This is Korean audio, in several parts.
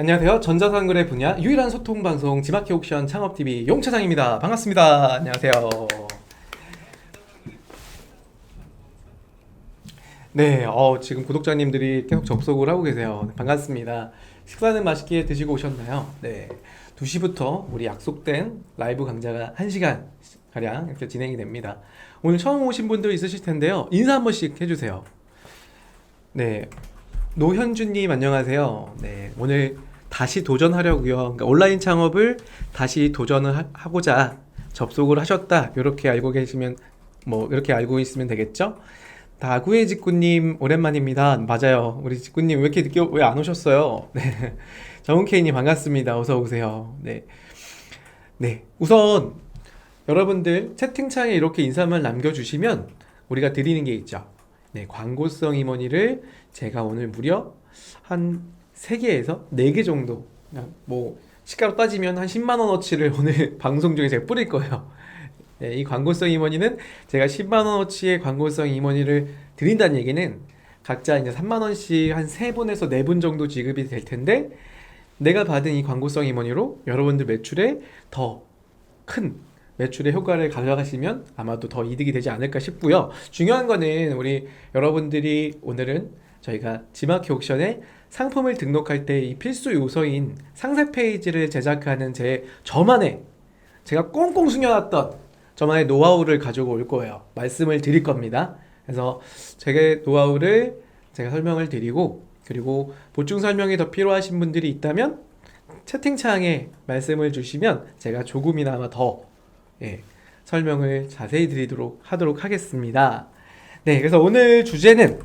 안녕하세요. 전자상거래 분야 유일한 소통 방송 지마켓 옥션 창업TV 용 차장입니다. 반갑습니다. 안녕하세요. 네, 지금 구독자님들이 계속 접속을 하고 계세요. 반갑습니다. 식사는 맛있게 드시고 오셨나요? 네, 2시부터 우리 약속된 라이브 강좌가 1시간 가량 이렇게 진행이 됩니다. 오늘 처음 오신 분들 있으실 텐데요. 인사 한 번씩 해주세요. 네, 노현주님 안녕하세요. 네, 오늘 다시 도전하려고요. 그러니까 온라인 창업을 다시 도전을 하고자 접속을 하셨다. 이렇게 알고 계시면 이렇게 알고 있으면 되겠죠? 다구의 직구님 오랜만입니다. 맞아요. 우리 직구님 왜 이렇게 늦게 왜 안 오셨어요? 네. 정은케이님 반갑습니다. 어서 오세요. 네. 네. 우선 여러분들 채팅창에 이렇게 인사말 남겨주시면 우리가 드리는 게 있죠. 네, 광고성 임원이를 제가 오늘 무려 한 3개에서 4개 정도, 그냥 시가로 따지면 한 10만 원어치를 오늘 방송 중에 제가 뿌릴 거예요. 네, 이 광고성 임원이는 제가 10만 원어치의 광고성 임원이를 드린다는 얘기는 각자 이제 3만 원씩 한 3분에서 4분 정도 지급이 될 텐데, 내가 받은 이 광고성 임원이로 여러분들 매출에 더 큰 매출의 효과를 가져가시면 아마도 더 이득이 되지 않을까 싶고요. 중요한 거는 우리 여러분들이 오늘은 저희가 지마켓 옥션에 상품을 등록할 때 이 필수 요소인 상세 페이지를 제작하는 저만의 제가 꽁꽁 숨겨놨던 저만의 노하우를 가지고 올 거예요. 말씀을 드릴 겁니다. 그래서 제 노하우를 제가 설명을 드리고, 그리고 보충 설명이 더 필요하신 분들이 있다면 채팅창에 말씀을 주시면 제가 조금이나마 더 설명을 자세히 드리도록 하도록 하겠습니다. 네, 그래서 오늘 주제는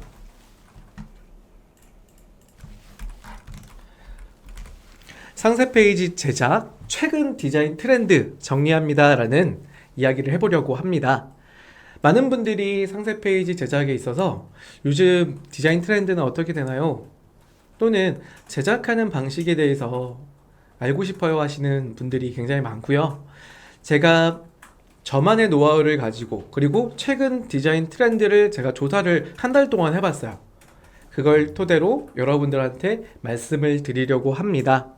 상세 페이지 제작 최근 디자인 트렌드 정리합니다 라는 이야기를 해보려고 합니다. 많은 분들이 상세 페이지 제작에 있어서 요즘 디자인 트렌드는 어떻게 되나요? 또는 제작하는 방식에 대해서 알고 싶어요 하시는 분들이 굉장히 많고요. 제가 저만의 노하우를 가지고, 그리고 최근 디자인 트렌드를 제가 조사를 한 달 동안 해봤어요. 그걸 토대로 여러분들한테 말씀을 드리려고 합니다.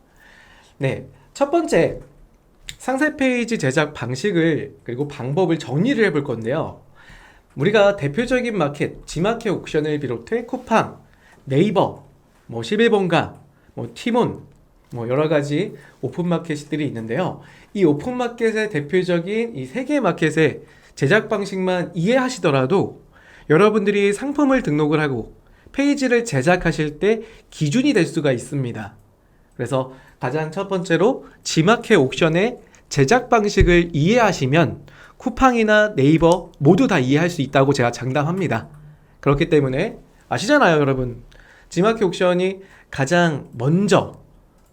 네, 첫 번째 상세 페이지 제작 방식을 그리고 방법을 정리를 해볼 건데요. 우리가 대표적인 마켓 지마켓 옥션을 비롯해 쿠팡, 네이버, 11번가, 티몬, 여러가지 오픈마켓들이 있는데요. 이 오픈마켓의 대표적인 이 3개의 마켓의 제작 방식만 이해하시더라도 여러분들이 상품을 등록을 하고 페이지를 제작하실 때 기준이 될 수가 있습니다. 그래서 가장 첫 번째로 지마켓 옥션의 제작 방식을 이해하시면 쿠팡이나 네이버 모두 다 이해할 수 있다고 제가 장담합니다. 그렇기 때문에 아시잖아요, 여러분. 지마켓 옥션이 가장 먼저,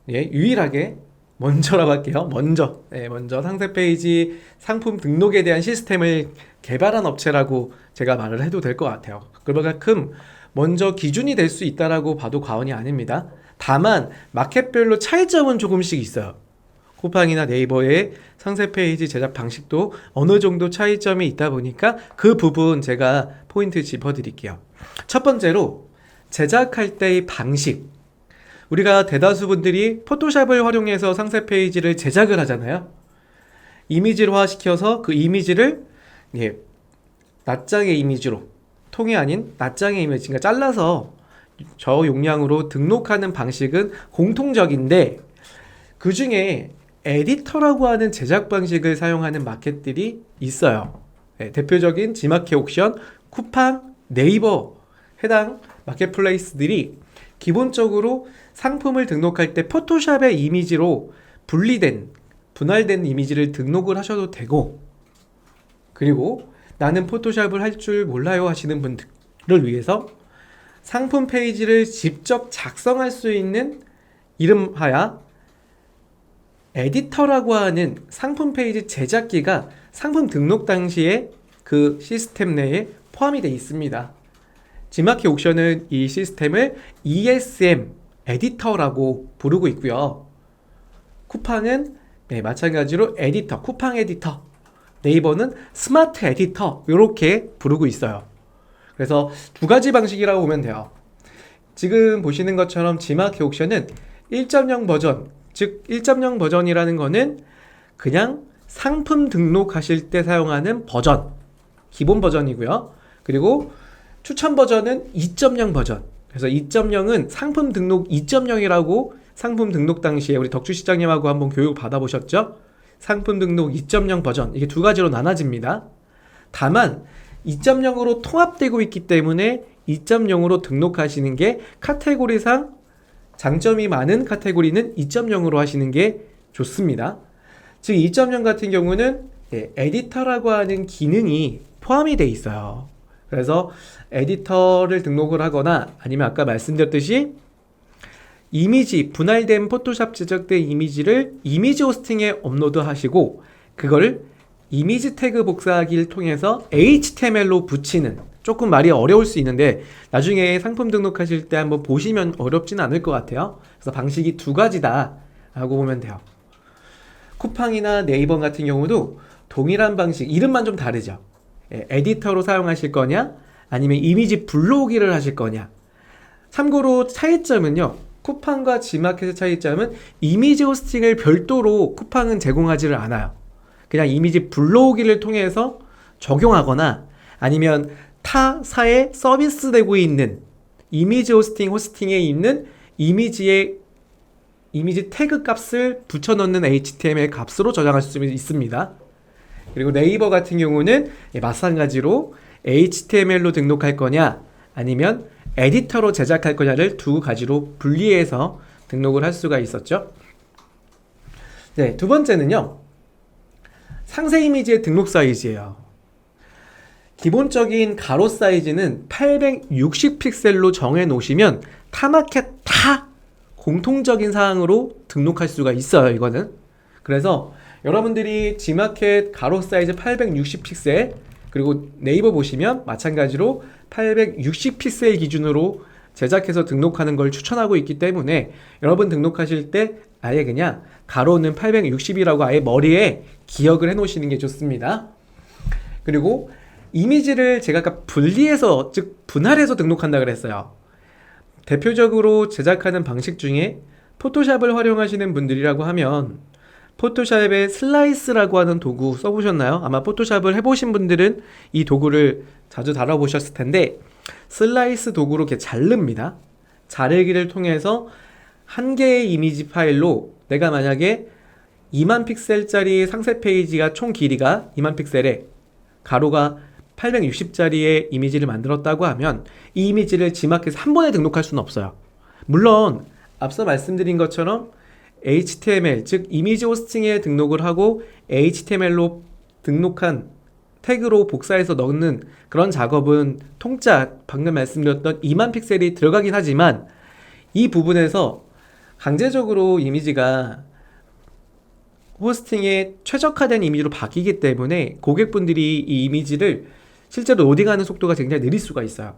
유일하게 먼저라고 할게요. 먼저 상세 페이지 상품 등록에 대한 시스템을 개발한 업체라고 제가 말을 해도 될 것 같아요. 그만큼 먼저 기준이 될 수 있다라고 봐도 과언이 아닙니다. 다만 마켓별로 차이점은 조금씩 있어요. 쿠팡이나 네이버의 상세 페이지 제작 방식도 어느 정도 차이점이 있다 보니까 그 부분 제가 포인트 짚어드릴게요. 첫 번째로 제작할 때의 방식. 우리가 대다수 분들이 포토샵을 활용해서 상세 페이지를 제작을 하잖아요. 이미지로화 시켜서 그 이미지를 낱장의 이미지로, 통이 아닌 낱장의 이미지, 그러니까 잘라서 저용량으로 등록하는 방식은 공통적인데, 그 중에 에디터라고 하는 제작 방식을 사용하는 마켓들이 있어요. 대표적인 지마켓 옥션, 쿠팡, 네이버 해당 마켓플레이스들이 기본적으로 상품을 등록할 때 포토샵의 이미지로 분할된 이미지를 등록을 하셔도 되고, 그리고 나는 포토샵을 할 줄 몰라요 하시는 분들을 위해서 상품 페이지를 직접 작성할 수 있는 이름하여 에디터라고 하는 상품 페이지 제작기가 상품 등록 당시에 그 시스템 내에 포함이 되어 있습니다. 지마켓 옥션은 이 시스템을 ESM 에디터라고 부르고 있고요. 쿠팡은 마찬가지로 에디터, 쿠팡 에디터, 네이버는 스마트 에디터 이렇게 부르고 있어요. 그래서 두 가지 방식이라고 보면 돼요. 지금 보시는 것처럼 지마켓 옥션은 1.0 버전, 즉 1.0 버전이라는 거는 그냥 상품 등록하실 때 사용하는 버전, 기본 버전이고요. 그리고 추천 버전은 2.0 버전. 그래서 2.0은 상품 등록 2.0이라고 상품 등록 당시에 우리 덕주 시장님하고 한번 교육 받아보셨죠? 상품 등록 2.0 버전, 이게 두 가지로 나눠집니다. 다만 2.0으로 통합되고 있기 때문에 2.0으로 등록하시는 게 카테고리상 장점이 많은 카테고리는 2.0으로 하시는 게 좋습니다. 즉 2.0 같은 경우는 에디터라고 하는 기능이 포함이 돼 있어요. 그래서 에디터를 등록을 하거나 아니면 아까 말씀드렸듯이 이미지, 분할된 포토샵 제작된 이미지를 이미지 호스팅에 업로드 하시고 그걸 이미지 태그 복사하기를 통해서 HTML로 붙이는, 조금 말이 어려울 수 있는데 나중에 상품 등록하실 때 한번 보시면 어렵진 않을 것 같아요. 그래서 방식이 두 가지다 라고 보면 돼요. 쿠팡이나 네이버 같은 경우도 동일한 방식, 이름만 좀 다르죠. 에디터로 사용하실 거냐 아니면 이미지 불러오기를 하실 거냐. 참고로 차이점은요, 쿠팡과 G마켓의 차이점은 이미지 호스팅을 별도로 쿠팡은 제공하지를 않아요. 그냥 이미지 불러오기를 통해서 적용하거나 아니면 타사에 서비스되고 있는 이미지 호스팅에 있는 이미지 태그 값을 붙여넣는 HTML 값으로 저장할 수 있습니다. 그리고 네이버 같은 경우는 마찬가지로 HTML로 등록할 거냐 아니면 에디터로 제작할 거냐를 두 가지로 분리해서 등록을 할 수가 있었죠. 네, 두 번째는요, 상세 이미지의 등록 사이즈예요. 기본적인 가로 사이즈는 860픽셀로 정해 놓으시면 타마켓 다 공통적인 사항으로 등록할 수가 있어요. 이거는 그래서 여러분들이 G마켓 가로 사이즈 860픽셀 그리고 네이버 보시면 마찬가지로 860픽셀 기준으로 제작해서 등록하는 걸 추천하고 있기 때문에 여러분 등록하실 때 아예 그냥 가로는 860이라고 아예 머리에 기억을 해 놓으시는 게 좋습니다. 그리고 이미지를 제가 아까 분리해서, 즉 분할해서 등록한다 그랬어요. 대표적으로 제작하는 방식 중에 포토샵을 활용하시는 분들이라고 하면 포토샵의 슬라이스라고 하는 도구 써보셨나요? 아마 포토샵을 해보신 분들은 이 도구를 자주 다뤄보셨을 텐데, 슬라이스 도구로 이렇게 자릅니다. 자르기를 통해서 한 개의 이미지 파일로 내가 만약에 2만 픽셀짜리 상세 페이지가 총 길이가 2만 픽셀에 가로가 860짜리의 이미지를 만들었다고 하면 이 이미지를 G마켓에서 한 번에 등록할 수는 없어요. 물론 앞서 말씀드린 것처럼 HTML, 즉 이미지 호스팅에 등록을 하고 HTML로 등록한 태그로 복사해서 넣는 그런 작업은 통짜 방금 말씀드렸던 2만 픽셀이 들어가긴 하지만 이 부분에서 강제적으로 이미지가 호스팅에 최적화된 이미지로 바뀌기 때문에 고객분들이 이 이미지를 실제로 로딩하는 속도가 굉장히 느릴 수가 있어요.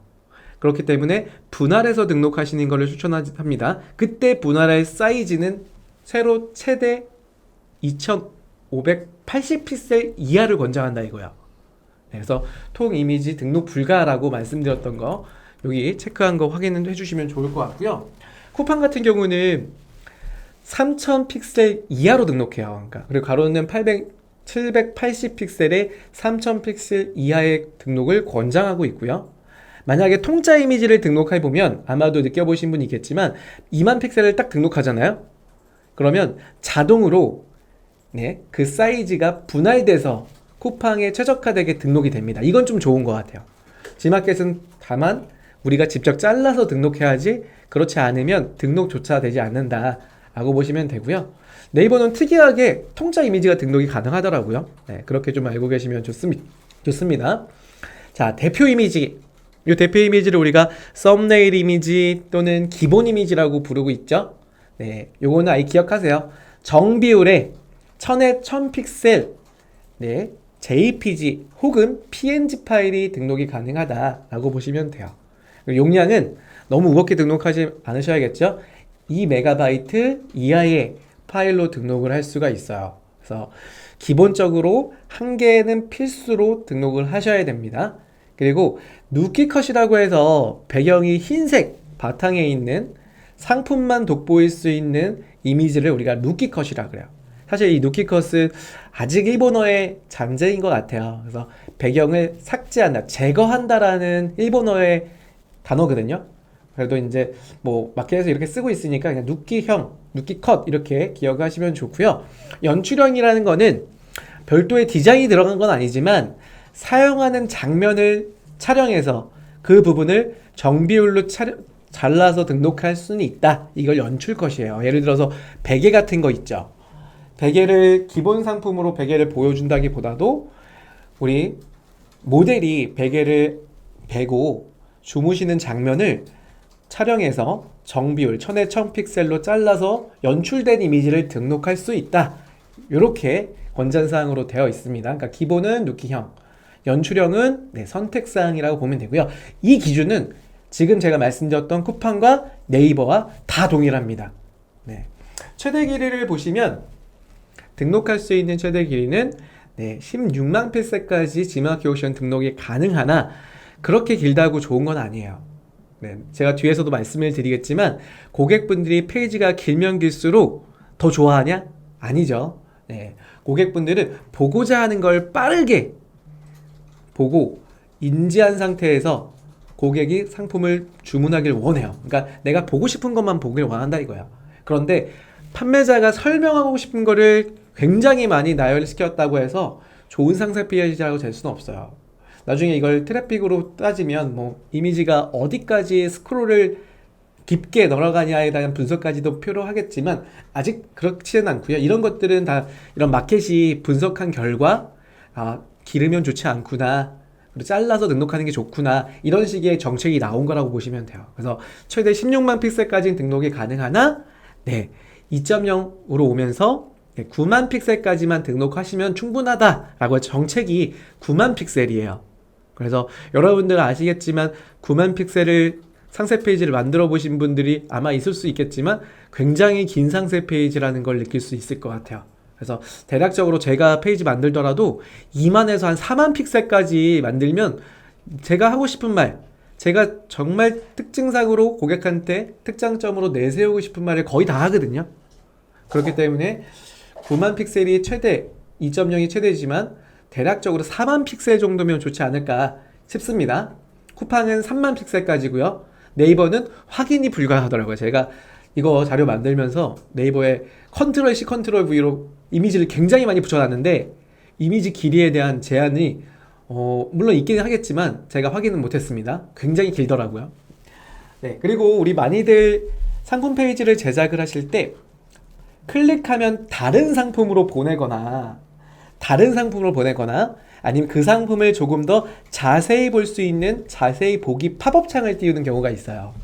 그렇기 때문에 분할해서 등록하시는 것을 추천합니다. 그때 분할의 사이즈는 새로 최대 2580픽셀 이하를 권장한다 이거야. 그래서 통 이미지 등록 불가라고 말씀드렸던 거 여기 체크한 거 확인해 주시면 좋을 것 같고요. 쿠팡 같은 경우는 3000픽셀 이하로 등록해요. 그러니까 그리고 가로는 780픽셀에 3000픽셀 이하의 등록을 권장하고 있고요. 만약에 통짜 이미지를 등록해보면 아마도 느껴보신 분이 있겠지만 2만 픽셀을 딱 등록하잖아요. 그러면 자동으로 그 사이즈가 분할돼서 쿠팡에 최적화되게 등록이 됩니다. 이건 좀 좋은 것 같아요. G마켓은 다만 우리가 직접 잘라서 등록해야지 그렇지 않으면 등록조차 되지 않는다 라고 보시면 되고요. 네이버는 특이하게 통짜 이미지가 등록이 가능하더라고요. 그렇게 좀 알고 계시면 좋습니다. 자, 대표 이미지. 이 대표 이미지를 우리가 썸네일 이미지 또는 기본 이미지라고 부르고 있죠. 요거는 아예 기억하세요. 정비율에 1000에 1000픽셀 JPG 혹은 PNG 파일이 등록이 가능하다라고 보시면 돼요. 용량은 너무 무겁게 등록하지 않으셔야겠죠. 2MB 이하의 파일로 등록을 할 수가 있어요. 그래서 기본적으로 한 개는 필수로 등록을 하셔야 됩니다. 그리고 누키 컷이라고 해서 배경이 흰색 바탕에 있는 상품만 돋보일 수 있는 이미지를 우리가 루키컷이라 그래요. 사실 이 루키컷은 아직 일본어의 잔재인 것 같아요. 그래서 배경을 삭제한다, 제거한다라는 일본어의 단어거든요. 그래도 이제 뭐 마켓에서 이렇게 쓰고 있으니까 그냥 누끼형, 누끼컷 이렇게 기억하시면 좋고요. 연출형이라는 거는 별도의 디자인이 들어간 건 아니지만 사용하는 장면을 촬영해서 그 부분을 정비율로 잘라서 등록할 수는 있다. 이걸 연출컷이에요. 예를 들어서 베개 같은 거 있죠. 베개를 기본 상품으로 베개를 보여준다기보다도 우리 모델이 베개를 베고 주무시는 장면을 촬영해서 정비율 1000에 1000픽셀로 잘라서 연출된 이미지를 등록할 수 있다. 이렇게 권장사항으로 되어 있습니다. 그러니까 기본은 누키형, 연출형은 선택사항이라고 보면 되고요. 이 기준은 지금 제가 말씀드렸던 쿠팡과 네이버와 다 동일합니다. 네. 최대 길이를 보시면 등록할 수 있는 최대 길이는 16만 픽셀까지 지마켓 옵션 등록이 가능하나 그렇게 길다고 좋은 건 아니에요. 제가 뒤에서도 말씀을 드리겠지만 고객분들이 페이지가 길면 길수록 더 좋아하냐? 아니죠. 고객분들은 보고자 하는 걸 빠르게 보고 인지한 상태에서 고객이 상품을 주문하길 원해요. 그러니까 내가 보고 싶은 것만 보길 원한다 이거야. 그런데 판매자가 설명하고 싶은 거를 굉장히 많이 나열시켰다고 해서 좋은 상세 페이지라고 될 수는 없어요. 나중에 이걸 트래픽으로 따지면 뭐 이미지가 어디까지 스크롤을 깊게 늘어가냐에 대한 분석까지도 필요하겠지만 아직 그렇지는 않고요. 이런 것들은 다 이런 마켓이 분석한 결과 기르면 좋지 않구나, 그리고 잘라서 등록하는 게 좋구나, 이런 식의 정책이 나온 거라고 보시면 돼요. 그래서 최대 16만 픽셀까지는 등록이 가능하나 2.0으로 오면서 9만 픽셀까지만 등록하시면 충분하다라고 정책이 9만 픽셀이에요. 그래서 여러분들 아시겠지만 9만 픽셀을 상세 페이지를 만들어 보신 분들이 아마 있을 수 있겠지만 굉장히 긴 상세 페이지라는 걸 느낄 수 있을 것 같아요. 그래서 대략적으로 제가 페이지 만들더라도 2만에서 한 4만 픽셀까지 만들면 제가 하고 싶은 말, 제가 정말 특징상으로 고객한테 특장점으로 내세우고 싶은 말을 거의 다 하거든요. 그렇기 때문에 9만 픽셀이 최대, 2.0이 최대지만 대략적으로 4만 픽셀 정도면 좋지 않을까 싶습니다. 쿠팡은 3만 픽셀까지고요. 네이버는 확인이 불가하더라고요. 제가 이거 자료 만들면서 네이버에 컨트롤 C, 컨트롤 V로 이미지를 굉장히 많이 붙여놨는데 이미지 길이에 대한 제한이 물론 있기는 하겠지만 제가 확인은 못했습니다. 굉장히 길더라고요. 그리고 우리 많이들 상품 페이지를 제작을 하실 때 클릭하면 다른 상품으로 보내거나 아니면 그 상품을 조금 더 자세히 볼 수 있는 자세히 보기 팝업 창을 띄우는 경우가 있어요.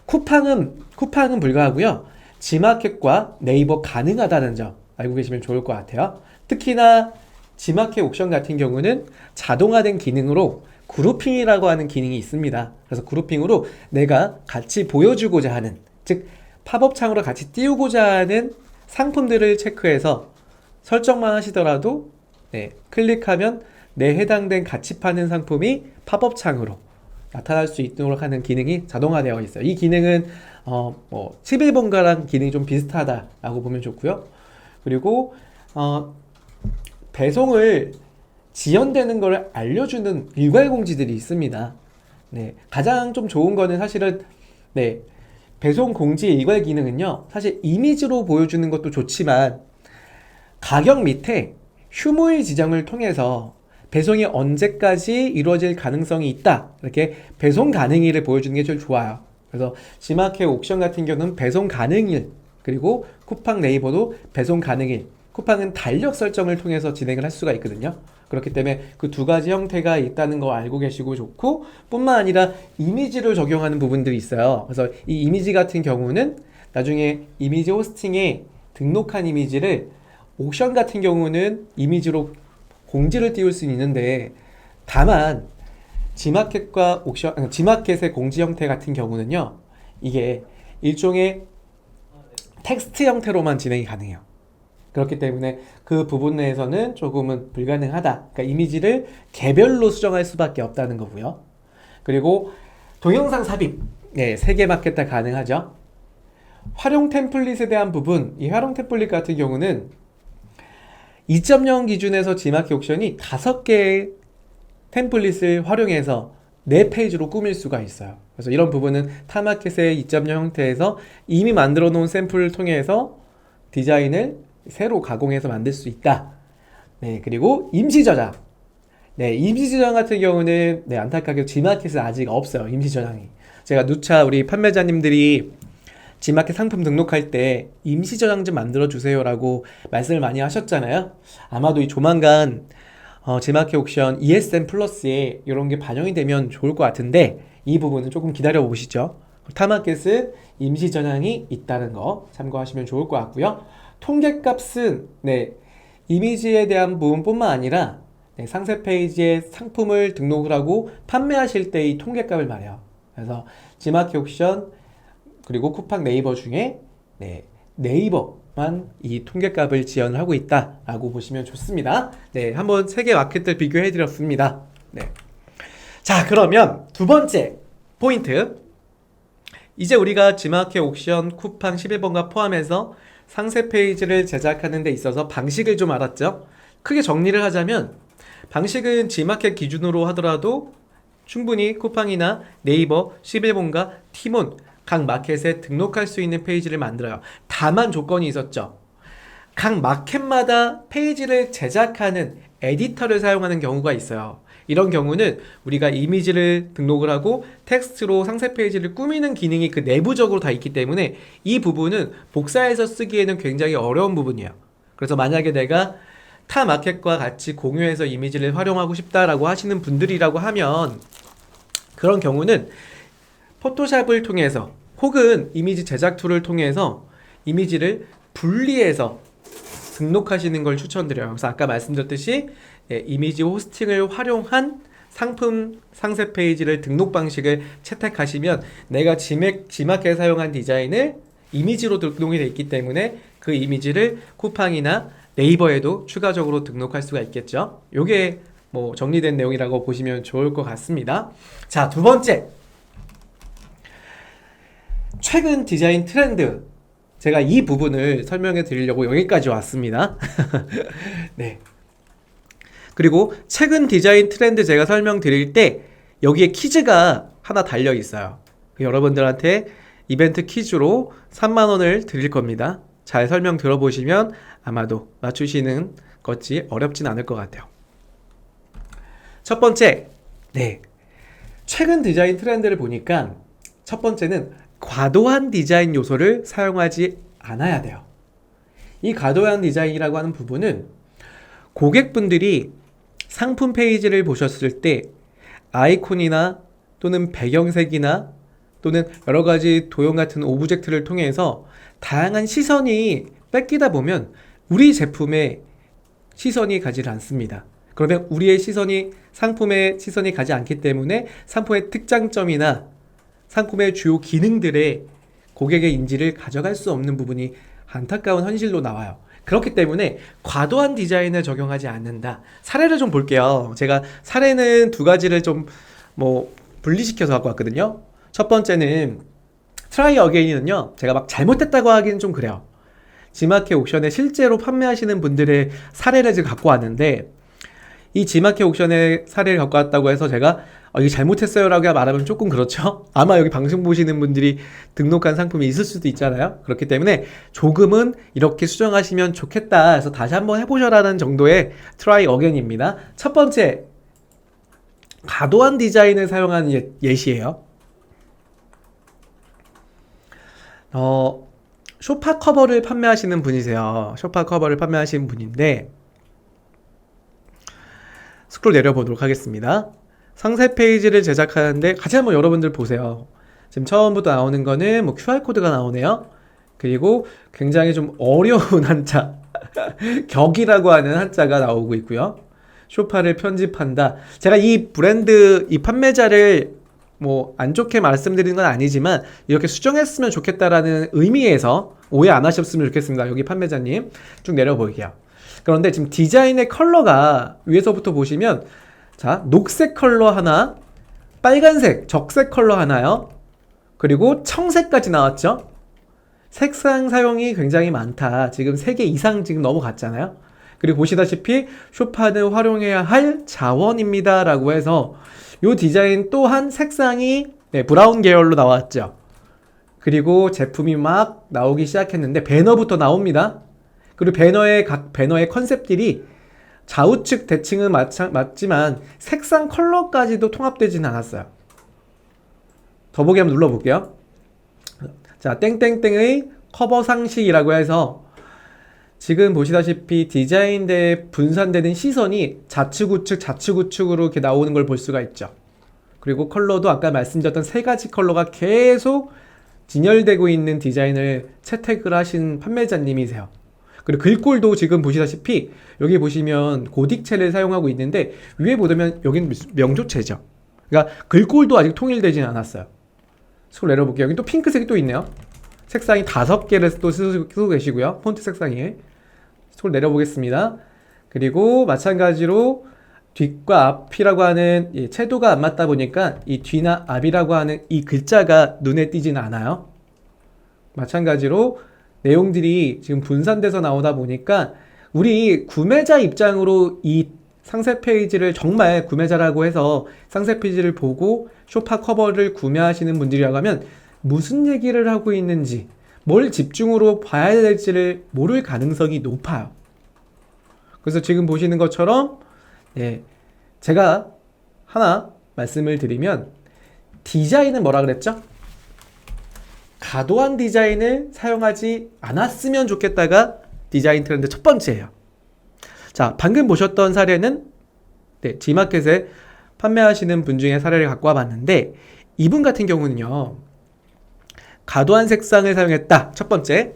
쿠팡은 불가하고요. 지마켓과 네이버 가능하다는 점 알고 계시면 좋을 것 같아요. 특히나 지마켓 옵션 같은 경우는 자동화된 기능으로 그룹핑이라고 하는 기능이 있습니다. 그래서 그룹핑으로 내가 같이 보여주고자 하는, 즉 팝업 창으로 같이 띄우고자 하는 상품들을 체크해서 설정만 하시더라도 클릭하면 내 해당된 같이 파는 상품이 팝업 창으로 나타날 수 있도록 하는 기능이 자동화되어 있어요. 이 기능은 11번가랑 기능이 좀 비슷하다라고 보면 좋고요. 그리고 배송을 지연되는 걸 알려주는 일괄 공지들이 있습니다. 가장 좀 좋은 거는 사실은 배송 공지 일괄 기능은요, 사실 이미지로 보여주는 것도 좋지만 가격 밑에 휴무일 지정을 통해서 배송이 언제까지 이루어질 가능성이 있다, 이렇게 배송 가능일을 보여주는 게 제일 좋아요. 그래서 지마켓 옥션 같은 경우는 배송 가능일, 그리고 쿠팡 네이버도 배송 가능일, 쿠팡은 달력 설정을 통해서 진행을 할 수가 있거든요. 그렇기 때문에 그 두 가지 형태가 있다는 거 알고 계시고 좋고, 뿐만 아니라 이미지를 적용하는 부분들이 있어요. 그래서 이 이미지 같은 경우는 나중에 이미지 호스팅에 등록한 이미지를 옥션 같은 경우는 이미지로 공지를 띄울 수 있는데, 다만 지마켓과 지마켓의 공지 형태 같은 경우는요, 이게 일종의 텍스트 형태로만 진행이 가능해요. 그렇기 때문에 그 부분 내에서는 조금은 불가능하다. 그러니까 이미지를 개별로 수정할 수밖에 없다는 거고요. 그리고 동영상 삽입, 네, 3개 마켓 다 가능하죠. 활용 템플릿에 대한 부분, 이 활용 템플릿 같은 경우는 2.0 기준에서 G마켓 옥션이 5개의 템플릿을 활용해서 내 페이지로 꾸밀 수가 있어요. 그래서 이런 부분은 타마켓의 2.0 형태에서 이미 만들어 놓은 샘플을 통해서 디자인을 새로 가공해서 만들 수 있다. 네, 그리고 임시 저장. 네, 임시 저장 같은 경우는 네, 안타깝게 G마켓은 아직 없어요. 임시 저장이. 제가 누차 우리 판매자님들이 G마켓 상품 등록할 때 임시 저장 좀 만들어 주세요라고 말씀을 많이 하셨잖아요. 아마도 이 조만간 G마켓 옥션 ESN 플러스에 이런 게 반영이 되면 좋을 것 같은데 이 부분은 조금 기다려 보시죠. 타마켓은 임시 저장이 있다는 거 참고하시면 좋을 것 같고요. 통계값은 네, 이미지에 대한 부분뿐만 아니라 네, 상세 페이지에 상품을 등록을 하고 판매하실 때 이 통계값을 말해요. 그래서 G마켓 옥션 그리고 쿠팡 네이버 중에 네, 네이버만 이 통계값을 지원을 하고 있다라고 보시면 좋습니다. 네, 한번 3개 마켓들 비교해 드렸습니다. 네. 자, 그러면 두 번째 포인트. 이제 우리가 G마켓 옥션 쿠팡 11번가 포함해서 상세 페이지를 제작하는 데 있어서 방식을 좀 알았죠? 크게 정리를 하자면 방식은 G마켓 기준으로 하더라도 충분히 쿠팡이나 네이버, 11번가, 티몬 각 마켓에 등록할 수 있는 페이지를 만들어요. 다만 조건이 있었죠. 각 마켓마다 페이지를 제작하는 에디터를 사용하는 경우가 있어요. 이런 경우는 우리가 이미지를 등록을 하고 텍스트로 상세 페이지를 꾸미는 기능이 그 내부적으로 다 있기 때문에 이 부분은 복사해서 쓰기에는 굉장히 어려운 부분이에요. 그래서 만약에 내가 타 마켓과 같이 공유해서 이미지를 활용하고 싶다라고 하시는 분들이라고 하면 그런 경우는 포토샵을 통해서 혹은 이미지 제작 툴을 통해서 이미지를 분리해서 등록하시는 걸 추천드려요. 그래서 아까 말씀드렸듯이 이미지 호스팅을 활용한 상품 상세 페이지를 등록 방식을 채택하시면 내가 G마켓에 사용한 디자인을 이미지로 등록이 되어 있기 때문에 그 이미지를 쿠팡이나 네이버에도 추가적으로 등록할 수가 있겠죠. 요게 뭐 정리된 내용이라고 보시면 좋을 것 같습니다. 자, 두 번째. 최근 디자인 트렌드. 제가 이 부분을 설명해 드리려고 여기까지 왔습니다. 네. 그리고 최근 디자인 트렌드 제가 설명드릴 때 여기에 퀴즈가 하나 달려 있어요. 여러분들한테 이벤트 퀴즈로 3만원을 드릴 겁니다. 잘 설명 들어보시면 아마도 맞추시는 것이 어렵진 않을 것 같아요. 첫 번째, 네. 최근 디자인 트렌드를 보니까 첫 번째는 과도한 디자인 요소를 사용하지 않아야 돼요. 이 과도한 디자인이라고 하는 부분은 고객분들이 상품 페이지를 보셨을 때 아이콘이나 또는 배경색이나 또는 여러 가지 도형 같은 오브젝트를 통해서 다양한 시선이 뺏기다 보면 우리 제품에 시선이 가지 않습니다. 그러면 우리의 시선이 상품에 시선이 가지 않기 때문에 상품의 특장점이나 상품의 주요 기능들의 고객의 인지를 가져갈 수 없는 부분이 안타까운 현실로 나와요. 그렇기 때문에 과도한 디자인을 적용하지 않는다. 사례를 좀 볼게요. 제가 사례는 두 가지를 좀 분리시켜서 갖고 왔거든요. 첫 번째는 트라이 어게인은요, 제가 막 잘못했다고 하기는 좀 그래요. G마켓 옥션에 실제로 판매하시는 분들의 사례를 지금 갖고 왔는데, 이 G마켓 옥션의 사례를 갖고 왔다고 해서 제가 이게 잘못했어요 라고 말하면 조금 그렇죠. 아마 여기 방송 보시는 분들이 등록한 상품이 있을 수도 있잖아요. 그렇기 때문에 조금은 이렇게 수정하시면 좋겠다 해서 다시 한번 해보셔라는 정도의 트라이 어게인입니다. 첫 번째, 과도한 디자인을 사용한 예시예요. 소파 커버를 판매하시는 분이세요. 소파 커버를 판매하시는 분인데, 스크롤 내려보도록 하겠습니다. 상세 페이지를 제작하는데 같이 한번 여러분들 보세요. 지금 처음부터 나오는 거는 QR코드가 나오네요. 그리고 굉장히 좀 어려운 한자 격이라고 하는 한자가 나오고 있고요. 소파를 편집한다. 제가 이 브랜드, 이 판매자를 안 좋게 말씀드리는 건 아니지만 이렇게 수정했으면 좋겠다라는 의미에서 오해 안 하셨으면 좋겠습니다. 여기 판매자님 쭉 내려볼게요. 그런데 지금 디자인의 컬러가 위에서부터 보시면 자, 녹색 컬러 하나, 빨간색 적색 컬러 하나요. 그리고 청색까지 나왔죠. 색상 사용이 굉장히 많다. 지금 3개 이상 지금 넘어갔잖아요. 그리고 보시다시피 쇼파는 활용해야 할 자원입니다 라고 해서 이 디자인 또한 색상이 브라운 계열로 나왔죠. 그리고 제품이 막 나오기 시작했는데 배너부터 나옵니다. 그리고 각 배너의 컨셉들이 좌우측 대칭은 맞지만 색상 컬러까지도 통합되지는 않았어요. 더보기 한번 눌러볼게요. 자, 땡땡땡의 커버 상식이라고 해서 지금 보시다시피 디자인대에 분산되는 시선이 좌측우측으로 이렇게 나오는 걸 볼 수가 있죠. 그리고 컬러도 아까 말씀드렸던 3가지 컬러가 계속 진열되고 있는 디자인을 채택을 하신 판매자님이세요. 그리고 글꼴도 지금 보시다시피 여기 보시면 고딕체를 사용하고 있는데 위에 보면 여기는 명조체죠. 그러니까 글꼴도 아직 통일되지는 않았어요. 스크롤 내려볼게요. 여기 또 핑크색이 또 있네요. 색상이 5개를 또 쓰고 계시고요. 폰트 색상이. 스크롤 내려보겠습니다. 그리고 마찬가지로 뒷과 앞이라고 하는 채도가 안 맞다 보니까 이 뒤나 앞이라고 하는 이 글자가 눈에 띄지는 않아요. 마찬가지로 내용들이 지금 분산돼서 나오다 보니까 우리 구매자 입장으로 이 상세 페이지를 정말 구매자라고 해서 상세 페이지를 보고 소파 커버를 구매하시는 분들이라고 하면 무슨 얘기를 하고 있는지 뭘 집중으로 봐야 될지를 모를 가능성이 높아요. 그래서 지금 보시는 것처럼 제가 하나 말씀을 드리면 디자인은 뭐라 그랬죠? 과도한 디자인을 사용하지 않았으면 좋겠다가 디자인 트렌드 첫 번째예요. 자, 방금 보셨던 사례는 G마켓에 판매하시는 분 중에 사례를 갖고 와봤는데 이분 같은 경우는요. 과도한 색상을 사용했다. 첫 번째,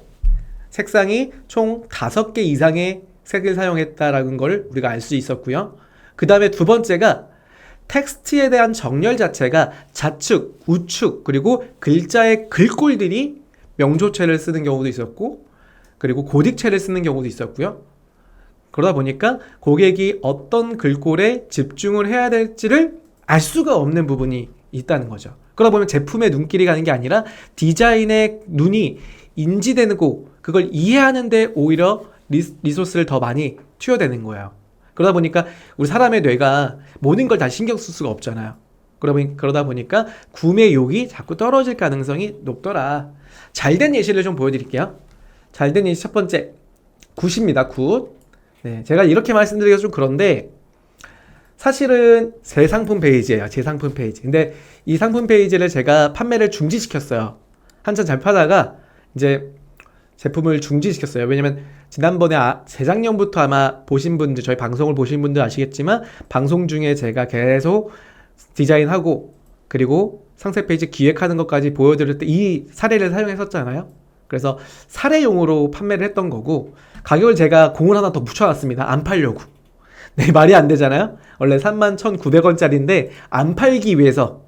색상이 총 5개 이상의 색을 사용했다라는 걸 우리가 알 수 있었고요. 그 다음에 두 번째가 텍스트에 대한 정렬 자체가 좌측, 우측, 그리고 글자의 글꼴들이 명조체를 쓰는 경우도 있었고 그리고 고딕체를 쓰는 경우도 있었고요. 그러다 보니까 고객이 어떤 글꼴에 집중을 해야 될지를 알 수가 없는 부분이 있다는 거죠. 그러다 보면 제품에 눈길이 가는 게 아니라 디자인의 눈이 인지되고 그걸 이해하는데 오히려 리소스를 더 많이 투여되는 거예요. 그러다 보니까 우리 사람의 뇌가 모든 걸 다 신경 쓸 수가 없잖아요. 그러다 보니까 구매욕이 자꾸 떨어질 가능성이 높더라. 잘된 예시를 좀 보여드릴게요. 잘된 예시 첫 번째, 굿입니다. 굿. 제가 이렇게 말씀드리기가 좀 그런데 사실은 제 상품 페이지예요. 제 상품 페이지. 근데 이 상품 페이지를 제가 판매를 중지시켰어요. 한참 잘 파다가 이제 제품을 중지시켰어요. 왜냐면 지난번에 재작년부터 아마 보신 분들, 저희 방송을 보신 분들 아시겠지만 방송 중에 제가 계속 디자인하고 그리고 상세 페이지 기획하는 것까지 보여드릴 때 이 사례를 사용했었잖아요. 그래서 사례용으로 판매를 했던 거고 가격을 제가 공을 하나 더 붙여놨습니다. 안 팔려고. 말이 안 되잖아요. 원래 31,900원짜리인데 안 팔기 위해서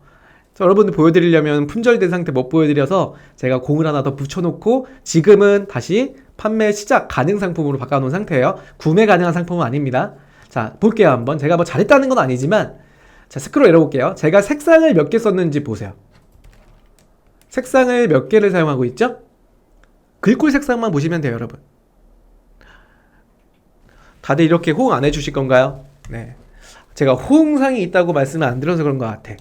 여러분들 보여드리려면 품절된 상태 못 보여드려서 제가 공을 하나 더 붙여놓고 지금은 다시 판매 시작 가능 상품으로 바꿔놓은 상태예요. 구매 가능한 상품은 아닙니다. 자, 볼게요. 한번. 제가 뭐 잘했다는 건 아니지만 자, 스크롤 내려볼게요. 제가 색상을 몇 개 썼는지 보세요. 색상을 몇 개를 사용하고 있죠? 글꼴 색상만 보시면 돼요, 여러분. 다들 이렇게 호응 안 해주실 건가요? 네. 제가 호응상이 있다고 말씀을 안 드려서 그런 것 같아.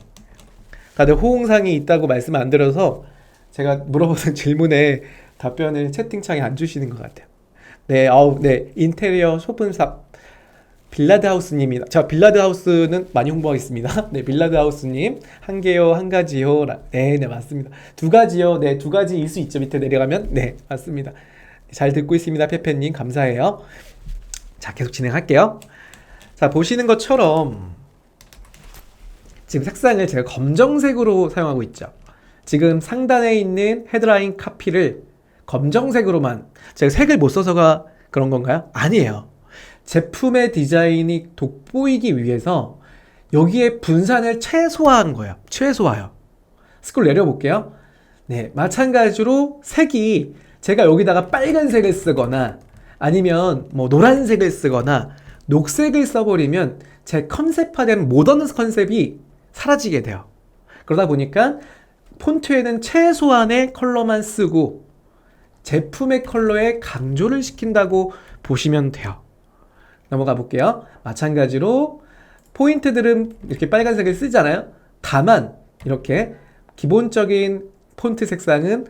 다들 호응상이 있다고 말씀을 안 드려서 제가 물어보는 질문에 답변을 채팅창에 안 주시는 것 같아요. 네, 인테리어 소품샵 빌라드하우스님이, 자, 빌라드하우스는 많이 홍보하겠습니다. 네, 빌라드하우스님, 한 개요, 한 가지요. 네, 맞습니다. 두 가지요. 네, 두 가지일 수 있죠. 밑에 내려가면. 네, 맞습니다. 잘 듣고 있습니다. 페페님, 감사해요. 자, 계속 진행할게요. 자, 보시는 것처럼 지금 색상을 제가 검정색으로 사용하고 있죠. 지금 상단에 있는 헤드라인 카피를 검정색으로만, 제가 색을 못 써서가 그런 건가요? 아니에요. 제품의 디자인이 돋보이기 위해서 여기에 분산을 최소화한 거예요. 최소화요. 스크롤 내려볼게요. 네, 마찬가지로 색이 제가 여기다가 빨간색을 쓰거나 아니면 뭐 노란색을 쓰거나 녹색을 써버리면 제 컨셉화된 모던 컨셉이 사라지게 돼요. 그러다 보니까 폰트에는 최소한의 컬러만 쓰고 제품의 컬러에 강조를 시킨다고 보시면 돼요. 넘어가 볼게요. 마찬가지로 포인트들은 이렇게 빨간색을 쓰잖아요. 다만 이렇게 기본적인 폰트 색상은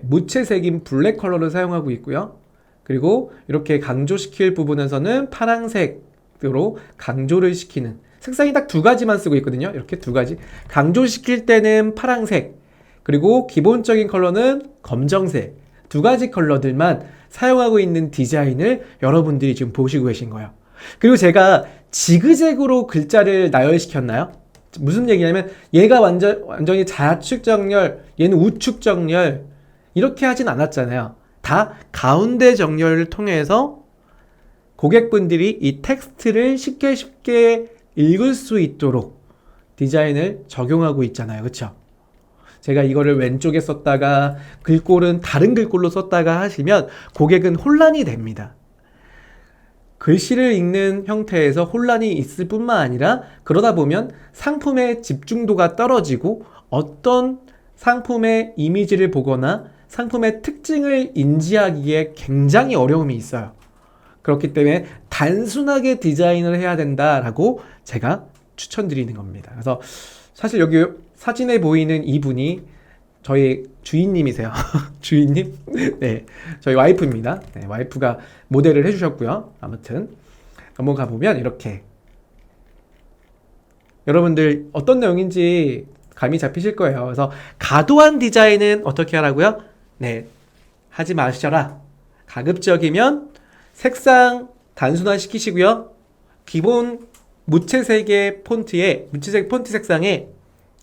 무채색인 블랙 컬러를 사용하고 있고요. 그리고 이렇게 강조시킬 부분에서는 파란색으로 강조를 시키는 색상이 딱 두 가지만 쓰고 있거든요. 이렇게 두 가지. 강조시킬 때는 파란색, 그리고 기본적인 컬러는 검정색. 두 가지 컬러들만 사용하고 있는 디자인을 여러분들이 지금 보시고 계신 거예요. 그리고 제가 지그재그로 글자를 나열시켰나요? 무슨 얘기냐면 얘가 완전히 좌측 정렬, 얘는 우측 정렬 이렇게 하진 않았잖아요. 다 가운데 정렬을 통해서 고객분들이 이 텍스트를 쉽게 읽을 수 있도록 디자인을 적용하고 있잖아요. 그쵸? 제가 이거를 왼쪽에 썼다가 글꼴은 다른 글꼴로 썼다가 하시면 고객은 혼란이 됩니다. 글씨를 읽는 형태에서 혼란이 있을 뿐만 아니라 그러다 보면 상품의 집중도가 떨어지고 어떤 상품의 이미지를 보거나 상품의 특징을 인지하기에 굉장히 어려움이 있어요. 그렇기 때문에 단순하게 디자인을 해야 된다라고 제가 추천드리는 겁니다. 그래서 사실 여기 사진에 보이는 이분이 저희 주인님이세요. 주인님? 네, 저희 와이프입니다. 네, 와이프가 모델을 해주셨고요. 아무튼 넘어가 보면 이렇게 여러분들 어떤 내용인지 감이 잡히실 거예요. 그래서 과도한 디자인은 어떻게 하라고요? 네, 하지 마셔라. 가급적이면 색상 단순화 시키시고요. 기본 무채색의 폰트에 무채색 폰트 색상에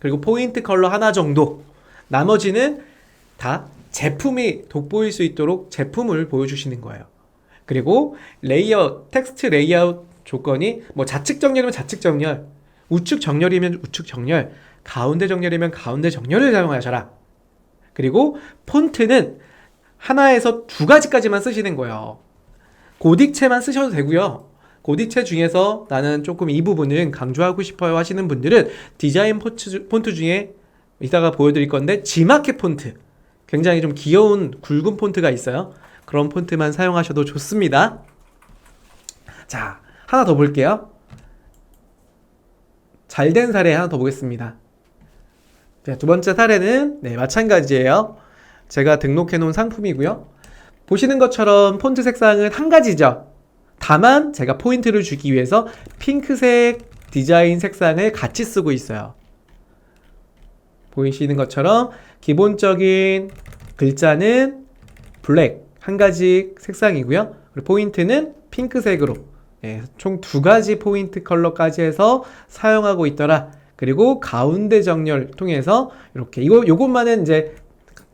그리고 포인트 컬러 하나 정도, 나머지는 다 제품이 돋보일 수 있도록 제품을 보여주시는 거예요. 그리고 레이아웃, 텍스트 레이아웃 조건이 뭐 좌측 정렬이면 좌측 정렬, 우측 정렬이면 우측 정렬, 가운데 정렬이면 가운데 정렬을 사용하셔라. 그리고 폰트는 하나에서 두 가지까지만 쓰시는 거예요. 고딕체만 쓰셔도 되고요. 고딕체 중에서 나는 조금 이 부분은 강조하고 싶어요 하시는 분들은 디자인 폰트 중에 이따가 보여드릴 건데 지마켓 폰트, 굉장히 좀 귀여운 굵은 폰트가 있어요. 그런 폰트만 사용하셔도 좋습니다. 자, 하나 더 볼게요. 잘된 사례 하나 더 보겠습니다. 자, 두 번째 사례는 마찬가지예요. 제가 등록해 놓은 상품이고요. 보시는 것처럼 폰트 색상은 한 가지죠. 다만 제가 포인트를 주기 위해서 핑크색 디자인 색상을 같이 쓰고 있어요. 보이시는 것처럼 기본적인 글자는 블랙 한 가지 색상이고요. 그리고 포인트는 핑크색으로 총 두 가지 포인트 컬러까지 해서 사용하고 있더라. 그리고 가운데 정렬 통해서 이렇게 요것만은 이제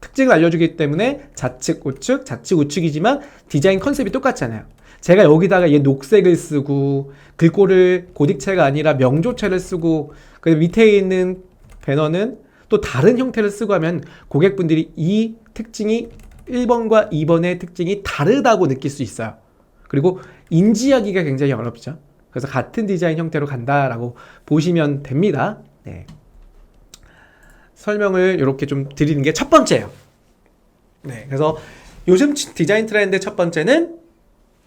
특징을 알려주기 때문에 좌측 우측 좌측 우측이지만 디자인 컨셉이 똑같잖아요. 제가 여기다가 얘 녹색을 쓰고 글꼴을 고딕체가 아니라 명조체를 쓰고 그 밑에 있는 배너는 또 다른 형태를 쓰고 하면 고객분들이 이 특징이 1번과 2번의 특징이 다르다고 느낄 수 있어요. 그리고 인지하기가 굉장히 어렵죠. 그래서 같은 디자인 형태로 간다라고 보시면 됩니다. 네. 설명을 이렇게 좀 드리는 게 첫 번째예요. 네, 그래서 요즘 디자인 트렌드 첫 번째는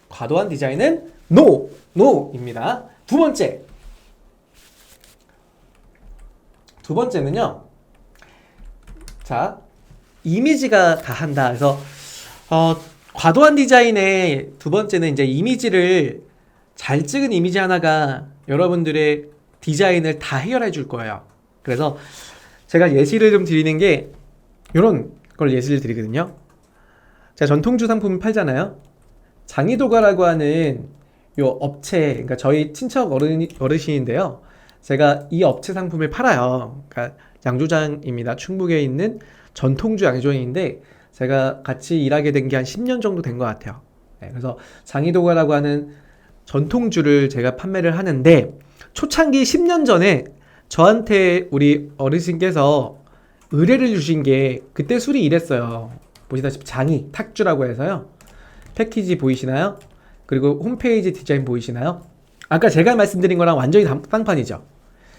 과도한 디자인은 NO입니다. 두 번째는요. 자, 이미지가 다 한다. 그래서 과도한 디자인의 두 번째는 이제 이미지를 잘 찍은 이미지 하나가 여러분들의 디자인을 다 해결해 줄 거예요. 그래서 제가 예시를 좀 드리는 게 이런 걸 예시를 드리거든요. 제가 전통주 상품 팔잖아요. 장이도가라고 하는 요 업체, 그러니까 저희 친척 어르신인데요. 제가 이 업체 상품을 팔아요. 그러니까 양조장입니다. 충북에 있는 전통주 양조장인데 제가 같이 일하게 된 게 한 10년 정도 된 것 같아요. 네, 그래서 장이도가라고 하는 전통주를 제가 판매를 하는데 초창기 10년 전에 저한테 우리 어르신께서 의뢰를 주신 게 그때 술이 이랬어요. 보시다시피 장이 탁주라고 해서요. 패키지 보이시나요? 그리고 홈페이지 디자인 보이시나요? 아까 제가 말씀드린 거랑 완전히 딴판이죠.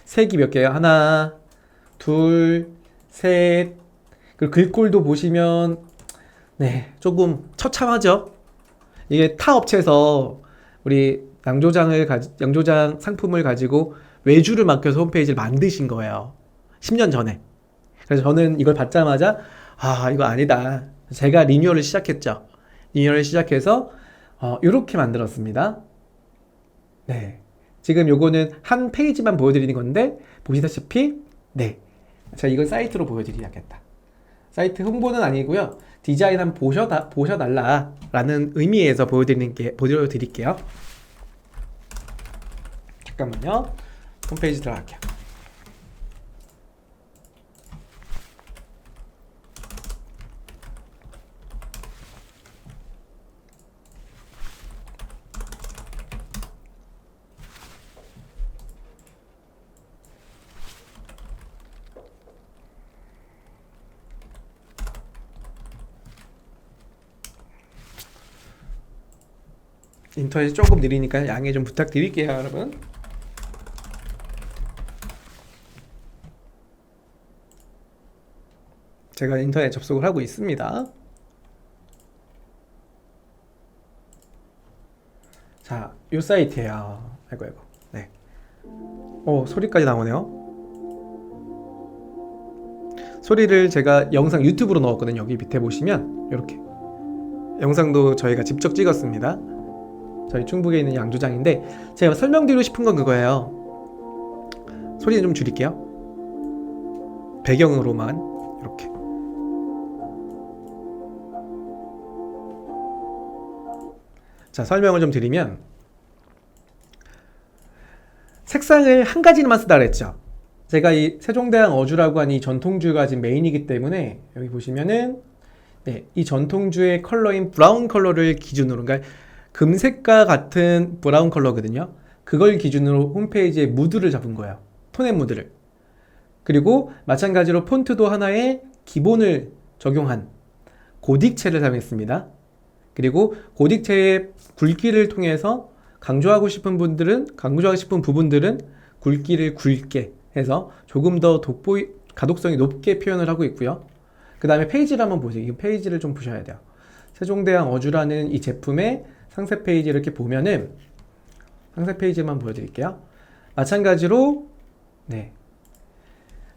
색이 몇 개요? 하나, 둘, 셋. 그리고 글꼴도 보시면 네, 조금 처참하죠. 이게 타 업체에서 우리 양조장 상품을 가지고 외주를 맡겨서 홈페이지를 만드신 거예요. 10년 전에. 그래서 저는 이걸 받자마자 이거 아니다. 제가 리뉴얼을 시작했죠. 리뉴얼을 시작해서 이렇게 만들었습니다. 네. 지금 요거는 한 페이지만 보여드리는 건데 보시다시피 네. 제가 이건 사이트로 보여드려야겠다. 사이트 홍보는 아니고요. 디자인 한번 보셔달라라는 의미에서 보여드릴게요. 잠깐만요. 홈페이지 들어갈게요. 인터넷이 조금 느리니까 양해 좀 부탁드릴게요, 여러분. 제가 인터넷 접속을 하고 있습니다. 자, 요 사이트예요. 아이고. 네. 소리까지 나오네요. 소리를 제가 영상 유튜브로 넣었거든요. 여기 밑에 보시면 이렇게 영상도 저희가 직접 찍었습니다. 저희 충북에 있는 양조장인데 제가 설명드리고 싶은 건 그거예요. 소리는 좀 줄일게요. 배경으로만 이렇게. 자, 설명을 좀 드리면 색상을 한 가지만 쓰다 그랬죠. 제가 이 세종대왕 어주라고 하는 이 전통주가 지금 메인이기 때문에 여기 보시면은 네, 이 전통주의 컬러인 브라운 컬러를 기준으로, 그러니까 금색과 같은 브라운 컬러거든요. 그걸 기준으로 홈페이지에 무드를 잡은 거예요. 톤앤 무드를. 그리고 마찬가지로 폰트도 하나의 기본을 적용한 고딕체를 사용했습니다. 그리고 고딕체의 굵기를 통해서 강조하고 싶은 부분들은 굵기를 굵게 해서 조금 더 가독성이 높게 표현을 하고 있고요. 그 다음에 페이지를 한번 보세요. 이 페이지를 좀 보셔야 돼요. 세종대왕 어주라는 이 제품의 상세 페이지 이렇게 보면은 상세 페이지만 보여드릴게요. 마찬가지로 네,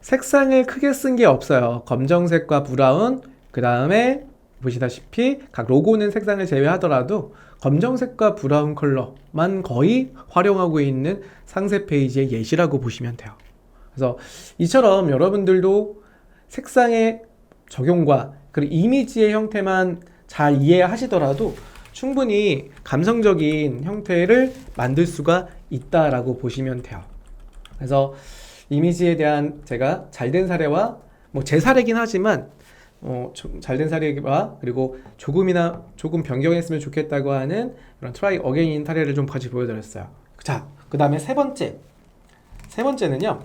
색상을 크게 쓴 게 없어요. 검정색과 브라운, 그 다음에 보시다시피 각 로고는 색상을 제외하더라도 검정색과 브라운 컬러만 거의 활용하고 있는 상세 페이지의 예시라고 보시면 돼요. 그래서 이처럼 여러분들도 색상의 적용과 그리고 이미지의 형태만 잘 이해하시더라도 충분히 감성적인 형태를 만들 수가 있다라고 보시면 돼요. 그래서 이미지에 대한 제가 잘된 사례와 제 사례긴 하지만 잘된 사례와 그리고 조금 변경했으면 좋겠다고 하는 그런 트라이 어게인 사례를 좀 같이 보여드렸어요. 자, 그 다음에 세 번째는요.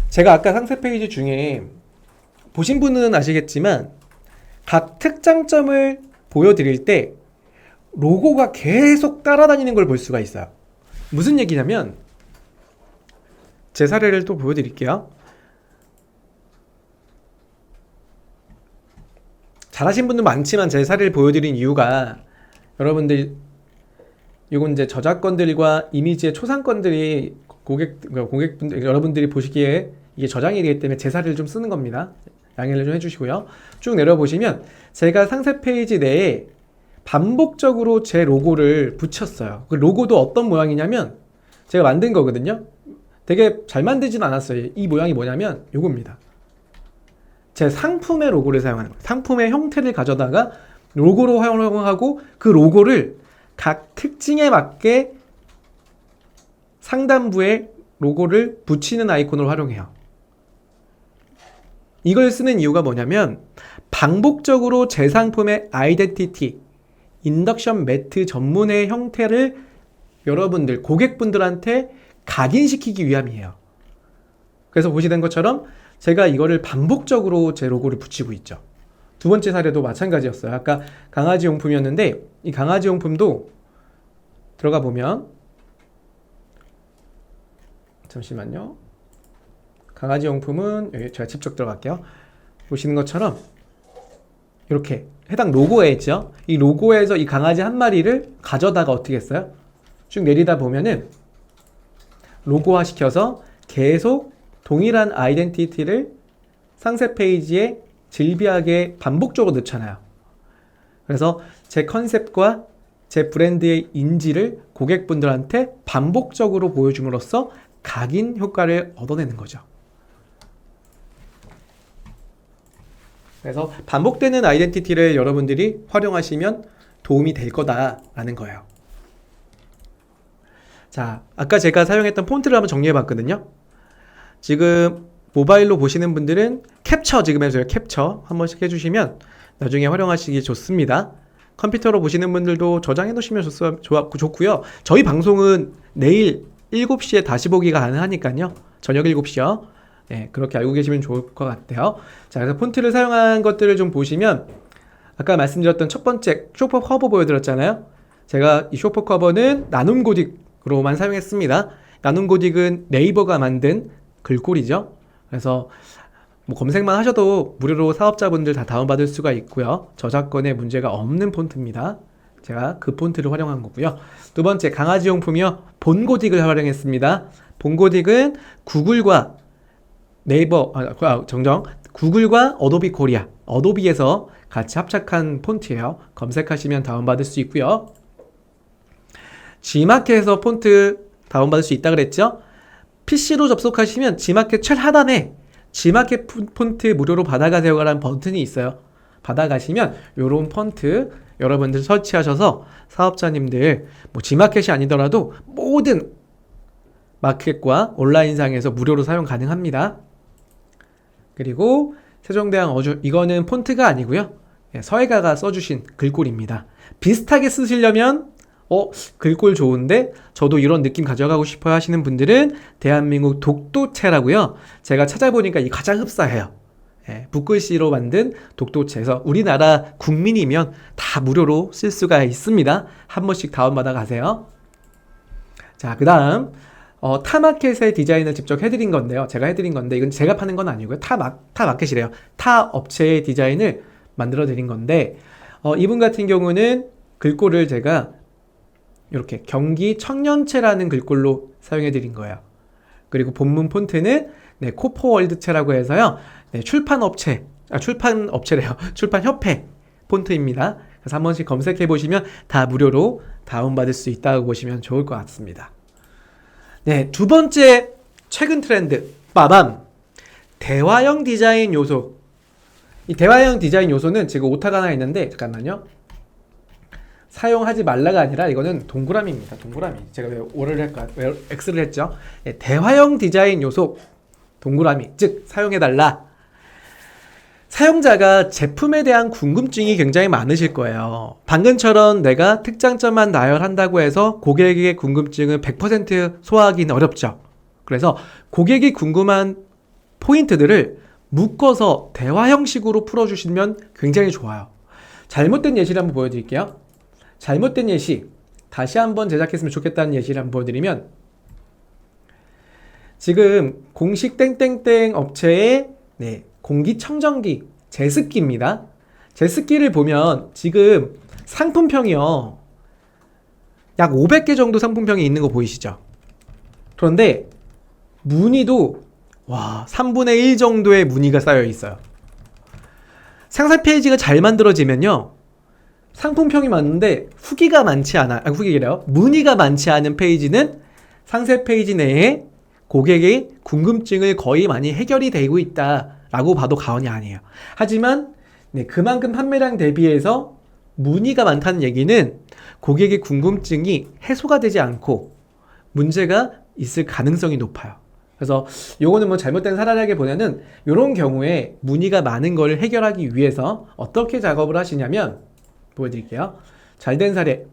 제가 아까 상세 페이지 중에 보신 분은 아시겠지만 각 특장점을 보여드릴 때 로고가 계속 따라다니는 걸 볼 수가 있어요. 무슨 얘기냐면 제 사례를 또 보여드릴게요. 잘하신 분들 많지만 제 사례를 보여드린 이유가 여러분들 이건 이제 저작권들과 이미지의 초상권들이 고객분들 여러분들이 보시기에 이게 저장이 되기 때문에 제 사례를 좀 쓰는 겁니다. 양해를 좀 해주시고요. 쭉 내려보시면 제가 상세 페이지 내에 반복적으로 제 로고를 붙였어요. 그 로고도 어떤 모양이냐면 제가 만든 거거든요. 되게 잘 만들진 않았어요. 이 모양이 뭐냐면 요겁니다. 제 상품의 로고를 사용하는 거예요. 상품의 형태를 가져다가 로고로 활용하고 그 로고를 각 특징에 맞게 상단부에 로고를 붙이는 아이콘을 활용해요. 이걸 쓰는 이유가 뭐냐면 반복적으로 제 상품의 아이덴티티, 인덕션 매트 전문의 형태를 여러분들, 고객분들한테 각인시키기 위함이에요. 그래서 보시는 것처럼 제가 이거를 반복적으로 제 로고를 붙이고 있죠. 두 번째 사례도 마찬가지였어요. 아까 강아지 용품이었는데 이 강아지 용품도 들어가 보면 잠시만요. 강아지 용품은 여기 제가 직접 들어갈게요. 보시는 것처럼 이렇게 해당 로고에 있죠. 이 로고에서 이 강아지 한 마리를 가져다가 어떻게 했어요? 쭉 내리다 보면은 로고화 시켜서 계속 동일한 아이덴티티를 상세 페이지에 질비하게 반복적으로 넣잖아요. 그래서 제 컨셉과 제 브랜드의 인지를 고객분들한테 반복적으로 보여줌으로써 각인 효과를 얻어내는 거죠. 그래서 반복되는 아이덴티티를 여러분들이 활용하시면 도움이 될 거다라는 거예요. 자, 아까 제가 사용했던 폰트를 한번 정리해 봤거든요. 지금 모바일로 보시는 분들은 캡처 지금 해줘요. 캡처 한 번씩 해주시면 나중에 활용하시기 좋습니다. 컴퓨터로 보시는 분들도 저장해 놓으시면 좋고요. 저희 방송은 내일 7시에 다시 보기가 가능하니까요. 저녁 7시요. 네, 그렇게 알고 계시면 좋을 것 같아요. 자, 그래서 폰트를 사용한 것들을 좀 보시면 아까 말씀드렸던 첫 번째 쇼퍼 커버 보여드렸잖아요. 제가 이 쇼퍼 커버는 나눔 고딕으로만 사용했습니다. 나눔 고딕은 네이버가 만든 글꼴이죠. 그래서 뭐 검색만 하셔도 무료로 사업자분들 다 다운받을 수가 있고요. 저작권에 문제가 없는 폰트입니다. 제가 그 폰트를 활용한 거고요. 두 번째 강아지 용품이요. 본고딕을 활용했습니다. 본고딕은 구글과 네이버 구글과 어도비 코리아 어도비에서 같이 합작한 폰트예요. 검색하시면 다운받을 수 있고요. G마켓에서 폰트 다운받을 수 있다 그랬죠? PC로 접속하시면 G마켓 최하단에 G마켓 폰트 무료로 받아가세요라는 버튼이 있어요. 받아가시면 요런 폰트 여러분들 설치하셔서 사업자님들 뭐 G마켓이 아니더라도 모든 마켓과 온라인상에서 무료로 사용 가능합니다. 그리고 세종대왕 어주 이거는 폰트가 아니고요. 서예가가 써주신 글꼴입니다. 비슷하게 쓰시려면 글꼴 좋은데 저도 이런 느낌 가져가고 싶어요 하시는 분들은 대한민국 독도체라고요. 제가 찾아보니까 이 가장 흡사해요. 붓글씨로 만든 독도체에서 우리나라 국민이면 다 무료로 쓸 수가 있습니다. 한 번씩 다운받아 가세요. 자, 그 다음 타마켓의 디자인을 직접 해드린 건데요. 제가 해드린 건데 이건 제가 파는 건 아니고요. 타마켓이래요. 타 업체의 디자인을 만들어 드린 건데 이분 같은 경우는 글꼴을 제가 이렇게 경기 청년체라는 글꼴로 사용해 드린 거예요. 그리고 본문 폰트는 코퍼월드체라고 해서요. 출판업체래요. 출판협회 폰트입니다. 그래서 한 번씩 검색해 보시면 다 무료로 다운받을 수 있다고 보시면 좋을 것 같습니다. 네, 두 번째 최근 트렌드 빠밤 대화형 디자인 요소. 이 대화형 디자인 요소는 지금 오타가 하나 있는데 잠깐만요. 사용하지 말라가 아니라 이거는 동그라미입니다. 동그라미. 제가 왜 O를 할까? 왜 X를 했죠? 네, 대화형 디자인 요소 동그라미, 즉 사용해달라. 사용자가 제품에 대한 궁금증이 굉장히 많으실 거예요. 방금처럼 내가 특장점만 나열한다고 해서 고객의 궁금증을 100% 소화하기는 어렵죠. 그래서 고객이 궁금한 포인트들을 묶어서 대화 형식으로 풀어주시면 굉장히 좋아요. 잘못된 예시를 한번 보여드릴게요. 잘못된 예시, 다시 한번 제작했으면 좋겠다는 예시를 한번 보여드리면 지금 공식 땡땡땡 업체의 공기청정기 제습기입니다. 제습기를 보면 지금 상품평이요. 약 500개 정도 상품평이 있는 거 보이시죠? 그런데 문의도 3분의 1 정도의 문의가 쌓여 있어요. 상세 페이지가 잘 만들어지면요. 상품평이 많은데 문의가 많지 않은 페이지는 상세 페이지 내에 고객의 궁금증을 거의 많이 해결이 되고 있다라고 봐도 과언이 아니에요. 하지만 그만큼 판매량 대비해서 문의가 많다는 얘기는 고객의 궁금증이 해소가 되지 않고 문제가 있을 가능성이 높아요. 그래서 요거는 뭐 잘못된 사례라기보다는 이런 경우에 문의가 많은 걸 해결하기 위해서 어떻게 작업을 하시냐면 보여드릴게요. 잘된 사례.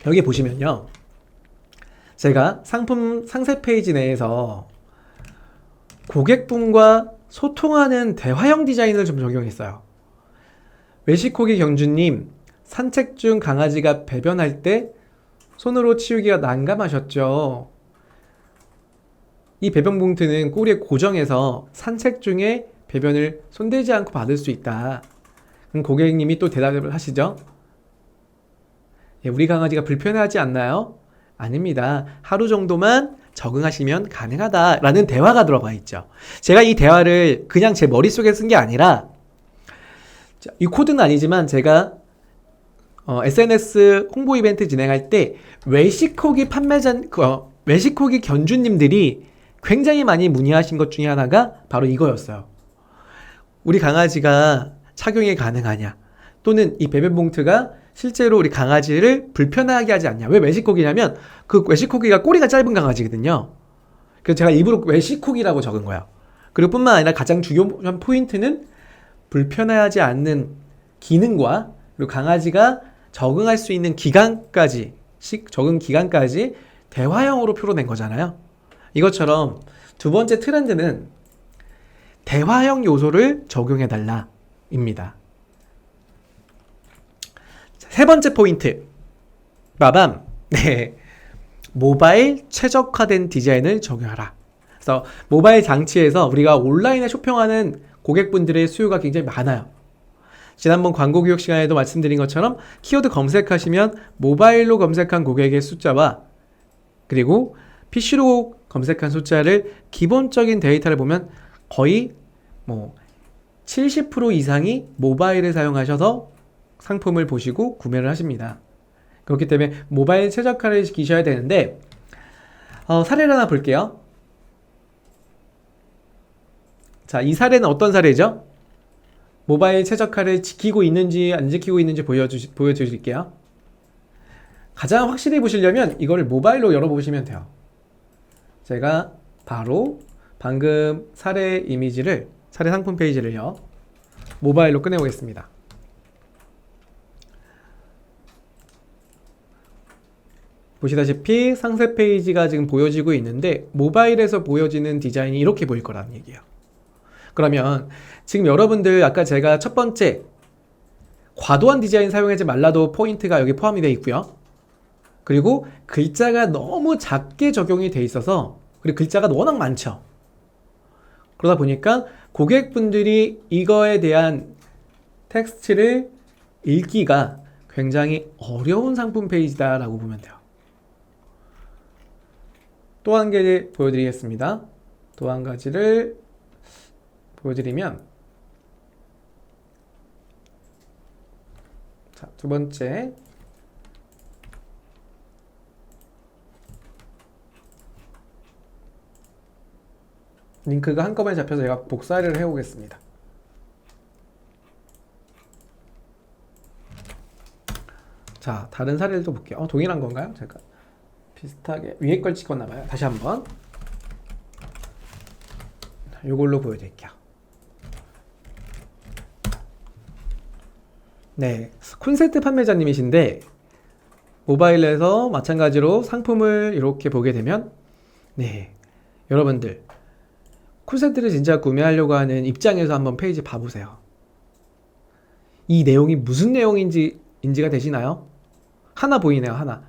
여기 보시면요. 제가 상품 상세 페이지 내에서 고객분과 소통하는 대화형 디자인을 좀 적용했어요. 외식고기 경주님, 산책 중 강아지가 배변할 때 손으로 치우기가 난감하셨죠. 이 배변 봉투는 꼬리에 고정해서 산책 중에 배변을 손대지 않고 받을 수 있다. 그럼 고객님이 또 대답을 하시죠. 예, 우리 강아지가 불편해하지 않나요? 아닙니다. 하루 정도만 적응하시면 가능하다라는 대화가 들어가 있죠. 제가 이 대화를 그냥 제 머릿속에 쓴 게 아니라 이 코드는 아니지만 제가 SNS 홍보 이벤트 진행할 때 외식고기 외식고기 견주님들이 굉장히 많이 문의하신 것 중에 하나가 바로 이거였어요. 우리 강아지가 착용이 가능하냐, 또는 이 배변 봉투가 실제로 우리 강아지를 불편하게 하지 않냐. 왜 외식고기냐면 그 외식고기가 꼬리가 짧은 강아지거든요. 그래서 제가 일부러 외식고기라고 적은 거예요. 그리고 뿐만 아니라 가장 중요한 포인트는 불편해하지 않는 기능과 그리고 강아지가 적응할 수 있는 기간까지, 적응 기간까지 대화형으로 표로 낸 거잖아요. 이것처럼 두 번째 트렌드는 대화형 요소를 적용해달라 입니다. 세 번째 포인트, 빠밤. 네, 모바일 최적화된 디자인을 적용하라. 그래서 모바일 장치에서 우리가 온라인에 쇼핑하는 고객분들의 수요가 굉장히 많아요. 지난번 광고 교육 시간에도 말씀드린 것처럼 키워드 검색하시면 모바일로 검색한 고객의 숫자와 그리고 PC로 검색한 숫자를 기본적인 데이터를 보면 거의 70% 이상이 모바일을 사용하셔서 상품을 보시고 구매를 하십니다. 그렇기 때문에 모바일 최적화를 시키셔야 되는데 사례를 하나 볼게요. 자, 이 사례는 어떤 사례죠? 모바일 최적화를 지키고 있는지 안 지키고 있는지 보여드릴게요. 가장 확실히 보시려면 이거를 모바일로 열어보시면 돼요. 제가 바로 방금 사례 이미지를, 사례 상품 페이지를요, 모바일로 꺼내보겠습니다. 보시다시피 상세 페이지가 지금 보여지고 있는데 모바일에서 보여지는 디자인이 이렇게 보일 거라는 얘기예요. 그러면 지금 여러분들 아까 제가 첫 번째 과도한 디자인 사용하지 말라도 포인트가 여기 포함이 되어 있고요. 그리고 글자가 너무 작게 적용이 돼 있어서, 그리고 글자가 워낙 많죠. 그러다 보니까 고객분들이 이거에 대한 텍스트를 읽기가 굉장히 어려운 상품 페이지다라고 보면 돼요. 또 한 개 보여드리겠습니다. 또 한 가지를 보여드리면, 자, 두 번째, 링크가 한꺼번에 잡혀서 제가 복사를 해오겠습니다. 자, 다른 사례를 또 볼게요. 동일한 건가요? 제가 비슷하게 위에 걸 찍었나봐요. 다시 한번 이걸로 보여드릴게요. 네, 콘센트 판매자님이신데 모바일에서 마찬가지로 상품을 이렇게 보게 되면, 네, 여러분들 콘센트를 진짜 구매하려고 하는 입장에서 한번 페이지 봐보세요. 이 내용이 무슨 내용인지가 되시나요? 하나 보이네요. 하나,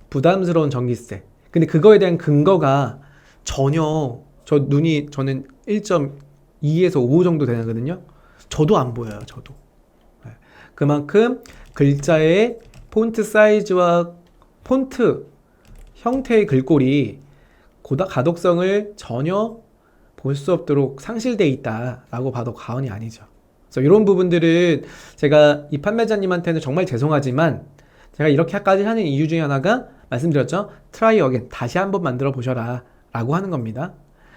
부담스러운 전기세. 근데 그거에 대한 근거가 전혀, 저는 1.2에서 5 정도 되거든요. 저도 안 보여요. 저도. 그만큼 글자의 폰트 사이즈와 폰트 형태의 글꼴이 가독성을 전혀 볼 수 없도록 상실되어 있다라고 봐도 과언이 아니죠. 그래서 이런 부분들은 제가 이 판매자님한테는 정말 죄송하지만 제가 이렇게까지 하는 이유 중에 하나가 말씀드렸죠. 트라이 어겐, 다시 한번 만들어 보셔라 라고 하는 겁니다.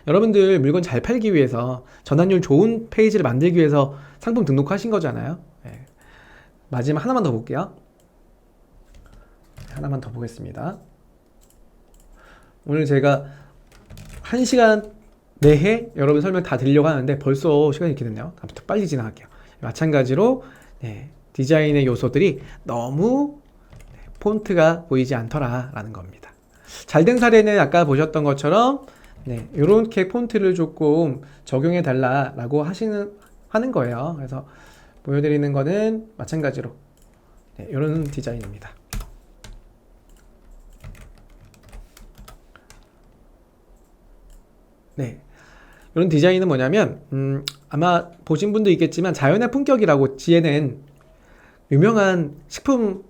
여러분들 물건 잘 팔기 위해서, 전환율 좋은 페이지를 만들기 위해서 상품 등록하신 거잖아요. 네. 마지막 하나만 더 볼게요. 하나만 더 보겠습니다. 오늘 제가 1시간 내에 여러분 설명 다 드리려고 하는데 벌써 시간이 이렇게 됐네요. 아무튼 빨리 지나갈게요. 마찬가지로 디자인의 요소들이 너무 폰트가 보이지 않더라라는 겁니다. 잘된 사례는 아까 보셨던 것처럼 이렇게 폰트를 조금 적용해 달라라고 하는 거예요. 그래서 보여드리는 거는 마찬가지로 네, 이런 디자인입니다. 네, 이런 디자인은 뭐냐면 아마 보신 분도 있겠지만 자연의 품격이라고 지어낸 유명한 식품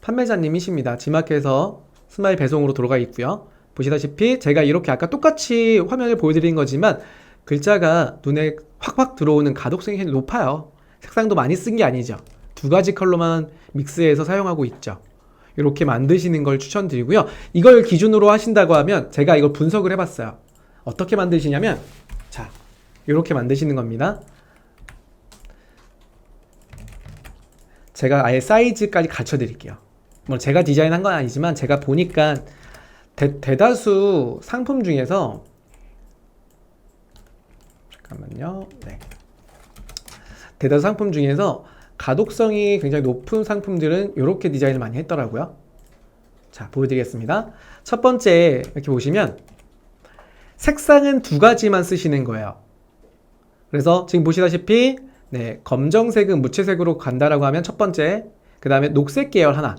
판매자님이십니다. 지마켓에서 스마일 배송으로 들어가 있고요. 보시다시피 제가 이렇게 아까 똑같이 화면을 보여드린 거지만 글자가 눈에 확확 들어오는 가독성이 굉장히 높아요. 색상도 많이 쓴 게 아니죠. 두 가지 컬러만 믹스해서 사용하고 있죠. 이렇게 만드시는 걸 추천드리고요. 이걸 기준으로 하신다고 하면 제가 이걸 분석을 해봤어요. 어떻게 만드시냐면 자, 이렇게 만드시는 겁니다. 제가 아예 사이즈까지 갖춰 드릴게요. 뭐 제가 디자인한 건 아니지만 제가 보니까 대다수 상품 중에서 잠깐만요. 네. 대다수 상품 중에서 가독성이 굉장히 높은 상품들은 이렇게 디자인을 많이 했더라고요. 자, 보여드리겠습니다. 첫 번째 이렇게 보시면 색상은 두 가지만 쓰시는 거예요. 그래서 지금 보시다시피 네, 검정색은 무채색으로 간다라고 하면 첫 번째, 그 다음에 녹색 계열 하나,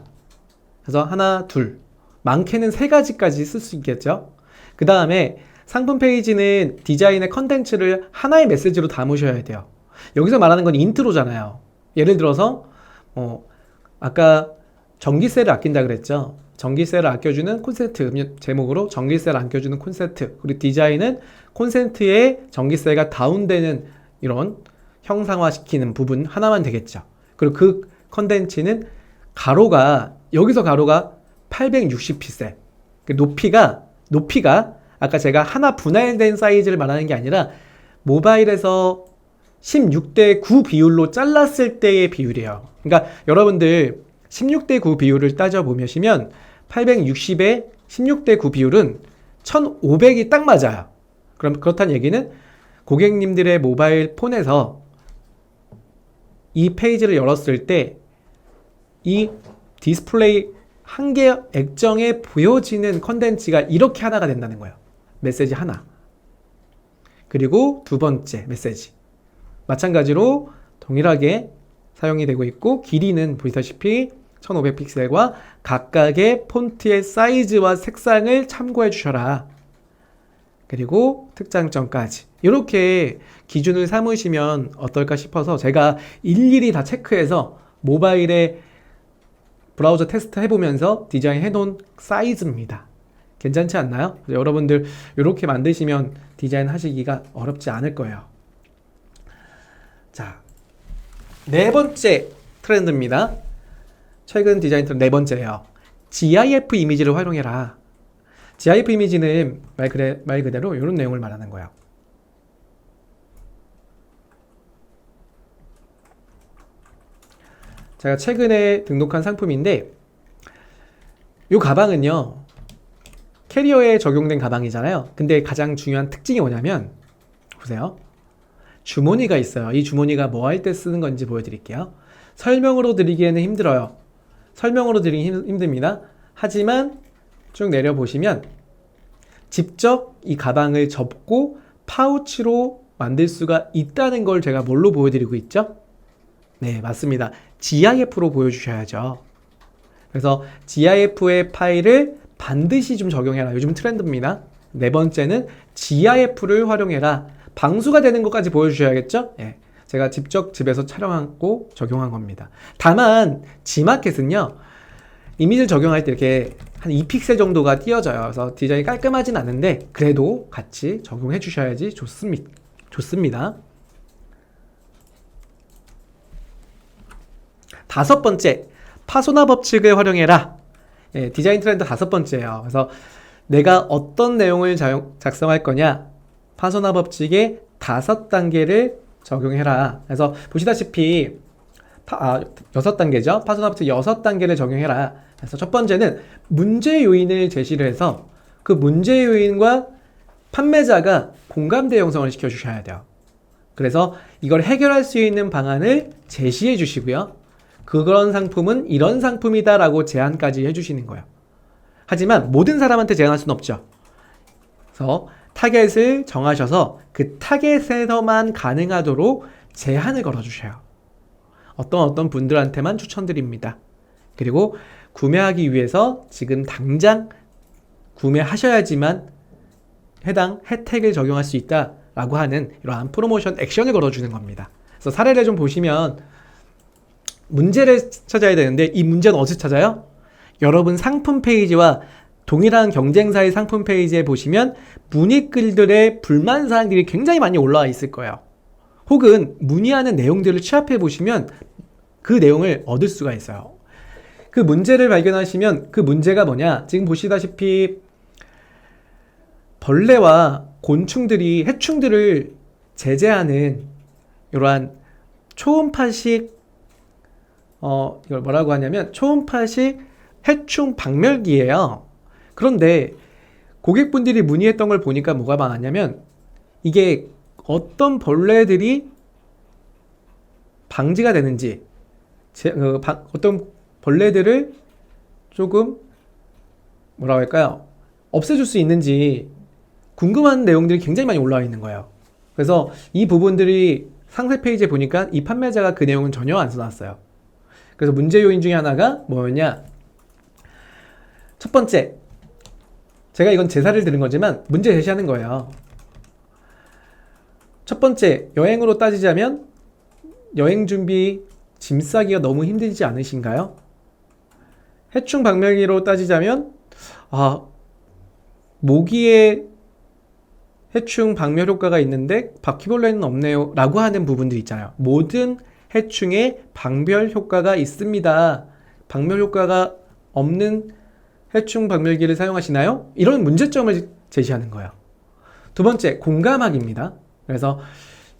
그래서 하나, 둘, 많게는 세 가지까지 쓸 수 있겠죠. 그 다음에 상품 페이지는 디자인의 컨텐츠를 하나의 메시지로 담으셔야 돼요. 여기서 말하는 건 인트로잖아요. 예를 들어서 아까 전기세를 아낀다 그랬죠. 전기세를 아껴주는 콘센트, 제목으로 전기세를 아껴주는 콘센트, 그리고 디자인은 콘센트에 전기세가 다운되는 이런 형상화시키는 부분 하나만 되겠죠. 그리고 그 컨텐츠는 여기서 가로가 860픽셀, 높이가 아까 제가 하나 분할된 사이즈를 말하는 게 아니라 모바일에서 16대 9 비율로 잘랐을 때의 비율이에요. 그러니까 여러분들 16대 9 비율을 따져보시면 860에 16대 9 비율은 1500이 딱 맞아요. 그럼 그렇다는 얘기는 고객님들의 모바일 폰에서 이 페이지를 열었을 때 이 디스플레이 한 개 액정에 보여지는 컨텐츠가 이렇게 하나가 된다는 거예요. 메시지 하나. 그리고 두 번째 메시지. 마찬가지로 동일하게 사용이 되고 있고, 길이는 보시다시피 1500픽셀과 각각의 폰트의 사이즈와 색상을 참고해 주셔라. 그리고 특장점까지 이렇게 기준을 삼으시면 어떨까 싶어서 제가 일일이 다 체크해서 모바일에 브라우저 테스트 해보면서 디자인 해놓은 사이즈입니다. 괜찮지 않나요? 여러분들 이렇게 만드시면 디자인 하시기가 어렵지 않을 거예요. 자, 네 번째 트렌드입니다. 최근 디자인 트렌드 네 번째예요. GIF 이미지를 활용해라. GIF 이미지는 말 그대로 이런 내용을 말하는 거예요. 제가 최근에 등록한 상품인데 이 가방은요 캐리어에 적용된 가방이잖아요. 근데 가장 중요한 특징이 뭐냐면 보세요. 주머니가 있어요. 이 주머니가 뭐 할 때 쓰는 건지 보여드릴게요. 설명으로 드리기에는 힘들어요. 설명으로 드리기 힘듭니다. 하지만 쭉 내려보시면 직접 이 가방을 접고 파우치로 만들 수가 있다는 걸 제가 뭘로 보여드리고 있죠? 네, 맞습니다. GIF로 보여주셔야죠. 그래서 GIF의 파일을 반드시 좀 적용해라. 요즘 트렌드입니다. 네 번째는 GIF를 활용해라. 방수가 되는 것까지 보여주셔야겠죠? 네, 제가 직접 집에서 촬영하고 적용한 겁니다. 다만 G마켓은요 이미지를 적용할 때 이렇게 한 2픽셀 정도가 띄어져요. 그래서 디자인이 깔끔하진 않은데 그래도 같이 적용해 주셔야지 좋습니다. 다섯 번째, 파소나 법칙을 활용해라. 예, 디자인 트렌드 다섯 번째예요. 그래서 내가 어떤 내용을 작성할 거냐, 파소나 법칙의 5단계를 적용해라. 그래서 보시다시피 6단계죠. 파소나 법칙 6단계를 적용해라. 그래서 첫 번째는 문제 요인을 제시를 해서 그 문제 요인과 판매자가 공감대 형성을 시켜주셔야 돼요. 그래서 이걸 해결할 수 있는 방안을 제시해 주시고요. 그런 상품은 이런 상품이다 라고 제안까지 해주시는 거예요. 하지만 모든 사람한테 제안할 수는 없죠. 그래서 타겟을 정하셔서 그 타겟에서만 가능하도록 제한을 걸어주셔요. 어떤 분들한테만 추천드립니다. 그리고 구매하기 위해서 지금 당장 구매하셔야지만 해당 혜택을 적용할 수 있다라고 하는 이러한 프로모션 액션을 걸어주는 겁니다. 그래서 사례를 좀 보시면 문제를 찾아야 되는데 이 문제는 어디서 찾아요? 여러분 상품 페이지와 동일한 경쟁사의 상품 페이지에 보시면 문의글들의 불만사항들이 굉장히 많이 올라와 있을 거예요. 혹은 문의하는 내용들을 취합해 보시면 그 내용을 얻을 수가 있어요. 그 문제를 발견하시면 그 문제가 뭐냐? 지금 보시다시피 벌레와 곤충들이 해충들을 제재하는 이러한 초음파식 이걸 뭐라고 하냐면 초음파식 해충 박멸기예요. 그런데 고객분들이 문의했던 걸 보니까 뭐가 많았냐면 이게 어떤 벌레들이 방지가 되는지 어떤 벌레들을 조금 뭐라고 할까요? 없애줄 수 있는지 궁금한 내용들이 굉장히 많이 올라와 있는 거예요. 그래서 이 부분들이 상세 페이지에 보니까 이 판매자가 그 내용은 전혀 안 써놨어요. 그래서 문제 요인 중에 하나가 뭐였냐? 첫 번째, 제가 이건 제사를 들은 거지만 문제 제시하는 거예요. 첫 번째, 여행으로 따지자면 여행 준비 짐 싸기가 너무 힘들지 않으신가요? 해충 박멸기로 따지자면 모기에 해충 박멸 효과가 있는데 바퀴벌레는 없네요 라고 하는 부분들 있잖아요. 모든 해충에 박멸 효과가 있습니다. 박멸 효과가 없는 해충 박멸기를 사용하시나요? 이런 문제점을 제시하는 거예요. 두 번째, 공감하기입니다. 그래서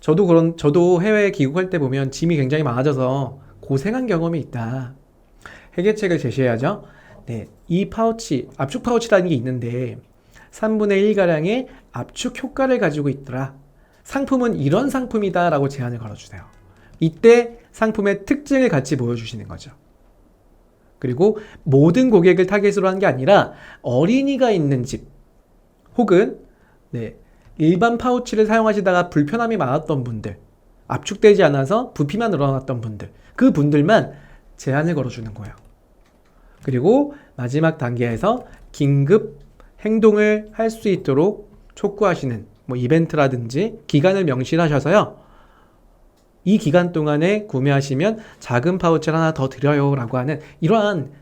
저도 해외에 귀국할 때 보면 짐이 굉장히 많아져서 고생한 경험이 있다. 해결책을 제시해야죠. 네, 이 파우치, 압축 파우치라는 게 있는데 3분의 1가량의 압축 효과를 가지고 있더라. 상품은 이런 상품이다 라고 제안을 걸어주세요. 이때 상품의 특징을 같이 보여주시는 거죠. 그리고 모든 고객을 타겟으로 한 게 아니라 어린이가 있는 집 혹은 일반 파우치를 사용하시다가 불편함이 많았던 분들, 압축되지 않아서 부피만 늘어났던 분들, 그 분들만 제한을 걸어주는 거예요. 그리고 마지막 단계에서 긴급 행동을 할 수 있도록 촉구하시는 이벤트라든지 기간을 명시하셔서요. 이 기간 동안에 구매하시면 작은 파우치를 하나 더 드려요 라고 하는 이러한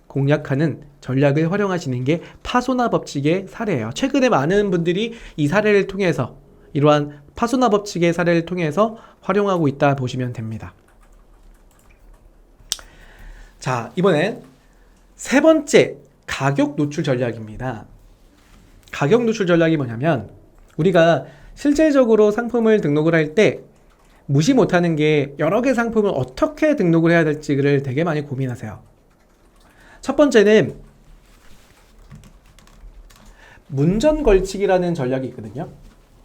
공략하는 전략을 활용하시는 게 파소나 법칙의 사례예요. 최근에 많은 분들이 이 사례를 통해서 이러한 파소나 법칙의 사례를 통해서 활용하고 있다 보시면 됩니다. 자, 이번엔 세 번째 가격 노출 전략입니다. 가격 노출 전략이 뭐냐면 우리가 실질적으로 상품을 등록을 할 때 무시 못하는 게 여러 개 상품을 어떻게 등록을 해야 될지를 되게 많이 고민하세요. 첫 번째는 문전 걸치기라는 전략이 있거든요.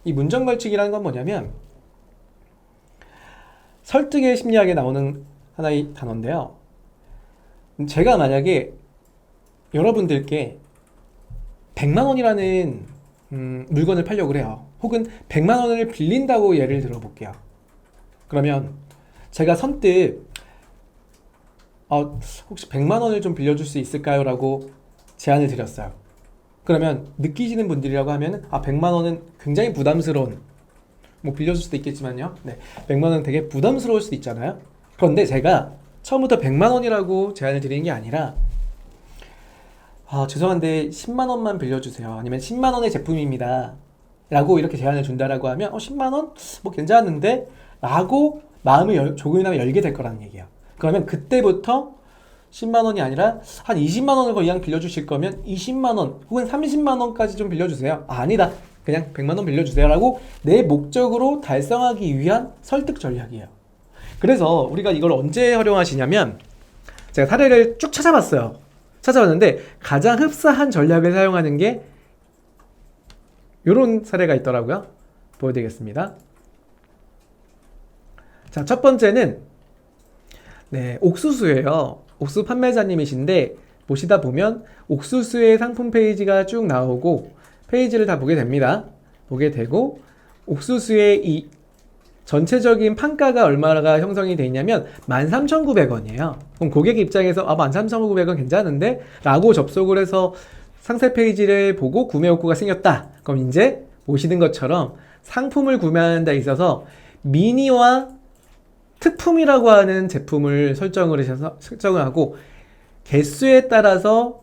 이 문전 걸치기라는 건 뭐냐면 설득의 심리학에 나오는 하나의 단어인데요. 제가 만약에 여러분들께 100만 원이라는 물건을 팔려고 그래요. 혹은 100만 원을 빌린다고 예를 들어 볼게요. 그러면 제가 선뜻 혹시 100만 원을 좀 빌려줄 수 있을까요? 라고 제안을 드렸어요. 그러면 느끼시는 분들이라고 하면 100만 원은 굉장히 부담스러운, 빌려줄 수도 있겠지만요. 100만 원은 되게 부담스러울 수도 있잖아요. 그런데 제가 처음부터 100만 원이라고 제안을 드리는 게 아니라 죄송한데 10만 원만 빌려주세요. 아니면 10만 원의 제품입니다. 라고 이렇게 제안을 준다라고 하면 10만 원? 괜찮았는데? 라고 마음을 조금이나마 열게 될 거라는 얘기예요. 그러면 그때부터 10만 원이 아니라 한 20만 원을 이왕 빌려주실 거면 20만 원 혹은 30만 원까지 좀 빌려주세요. 아니다. 그냥 100만 원 빌려주세요. 라고 내 목적으로 달성하기 위한 설득 전략이에요. 그래서 우리가 이걸 언제 활용하시냐면 제가 사례를 쭉 찾아봤는데 가장 흡사한 전략을 사용하는 게 이런 사례가 있더라고요. 보여드리겠습니다. 자, 첫 번째는 옥수수예요. 옥수수 판매자님이신데 보시다 보면 옥수수의 상품 페이지가 쭉 나오고 페이지를 다 보게 됩니다. 보게 되고 옥수수의 이 전체적인 판가가 얼마가 형성이 돼 있냐면 13,900원이에요. 그럼 고객 입장에서 13,900원 괜찮은데? 라고 접속을 해서 상세 페이지를 보고 구매 욕구가 생겼다. 그럼 이제 보시는 것처럼 상품을 구매하는 데 있어서 미니와 특품이라고 하는 제품을 설정을 하고 개수에 따라서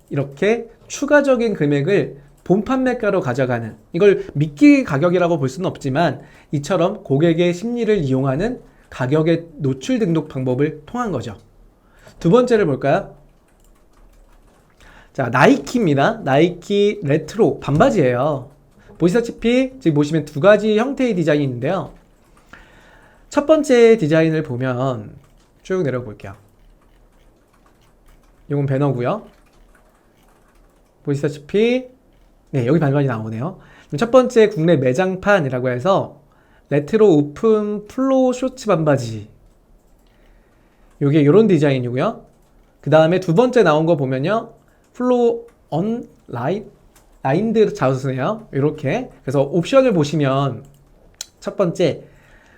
이렇게 추가적인 금액을 본 판매가로 가져가는, 이걸 미끼 가격이라고 볼 수는 없지만 이처럼 고객의 심리를 이용하는 가격의 노출 등록 방법을 통한 거죠. 두 번째를 볼까요? 자, 나이키입니다. 나이키 레트로 반바지예요. 보시다시피 지금 보시면 두 가지 형태의 디자인이 있는데요. 첫 번째 디자인을 보면 쭉 내려볼게요. 이건 배너고요. 보시다시피 여기 반반이 나오네요. 첫 번째 국내 매장판이라고 해서 레트로 오픈 플로우 쇼츠 반바지, 요게 이런 디자인이고요. 그 다음에 두 번째 나온 거 보면요, 플로우 언 라인드 자수네요. 이렇게. 그래서 옵션을 보시면 첫 번째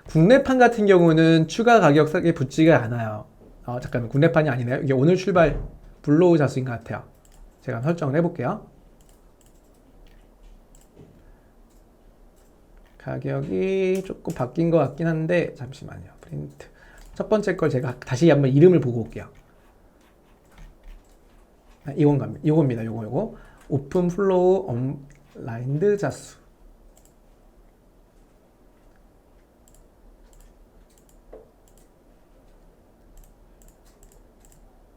국내판 같은 경우는 추가 가격에 붙지가 않아요. 잠깐만, 국내판이 아니네요. 이게 오늘 출발 블로우 자수인 것 같아요. 제가 설정을 해볼게요. 가격이 조금 바뀐 것 같긴 한데 잠시만요. 프린트. 첫 번째 걸 제가 다시 한번 이름을 보고 올게요. 이겁니다. 요거. 오픈 플로우 온라인드 자수.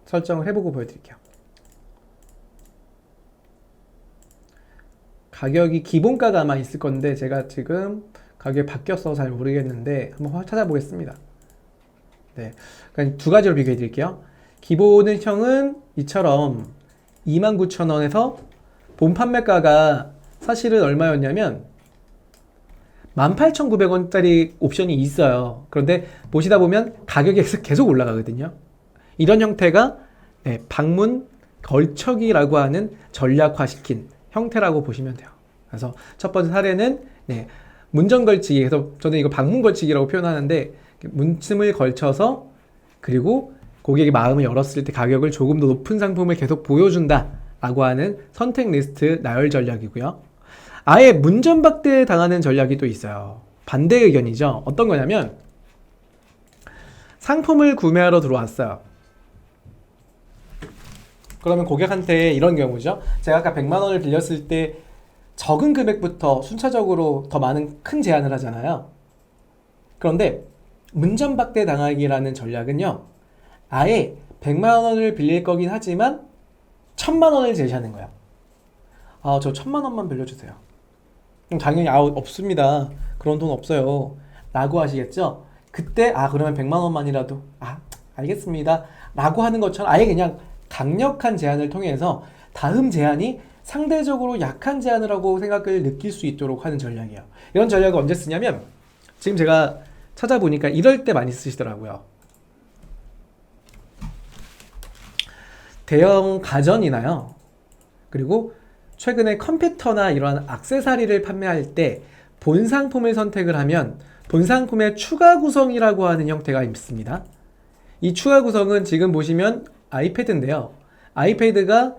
설정을 해보고 보여드릴게요. 가격이 기본가가 아마 있을 건데 제가 지금 가격이 바뀌어서 잘 모르겠는데 한번 찾아보겠습니다. 그러니까 두 가지로 비교해 드릴게요. 기본형은 이처럼 29,000원에서 본 판매가가 사실은 얼마였냐면 18,900원짜리 옵션이 있어요. 그런데 보시다 보면 가격이 계속 올라가거든요. 이런 형태가 방문 걸쳐기라고 하는 전략화시킨 형태라고 보시면 돼요. 그래서 첫 번째 사례는 문전 걸치기. 그래서 저는 이거 방문 걸치기라고 표현하는데, 문틈을 걸쳐서 그리고 고객의 마음을 열었을 때 가격을 조금 더 높은 상품을 계속 보여준다 라고 하는 선택 리스트 나열 전략이고요. 아예 문전박대 당하는 전략이 또 있어요. 반대 의견이죠. 어떤 거냐면, 상품을 구매하러 들어왔어요. 그러면 고객한테 이런 경우죠. 제가 아까 100만 원을 빌렸을 때 적은 금액부터 순차적으로 더 많은 큰 제한을 하잖아요. 그런데 문전박대 당하기라는 전략은요, 아예 100만 원을 빌릴 거긴 하지만 1000만 원을 제시하는 거예요. 저 1000만 원만 빌려주세요. 그럼 당연히 없습니다. 그런 돈 없어요. 라고 하시겠죠? 그때 그러면 100만 원만이라도 알겠습니다. 라고 하는 것처럼 아예 그냥 강력한 제한을 통해서 다음 제한이 상대적으로 약한 제한이라고 생각을 느낄 수 있도록 하는 전략이에요. 이런 전략을 언제 쓰냐면, 지금 제가 찾아보니까 이럴 때 많이 쓰시더라고요. 대형 가전이나요, 그리고 최근에 컴퓨터나 이러한 액세서리를 판매할 때 본 상품을 선택을 하면 본 상품의 추가 구성이라고 하는 형태가 있습니다. 이 추가 구성은 지금 보시면 아이패드인데요. 아이패드가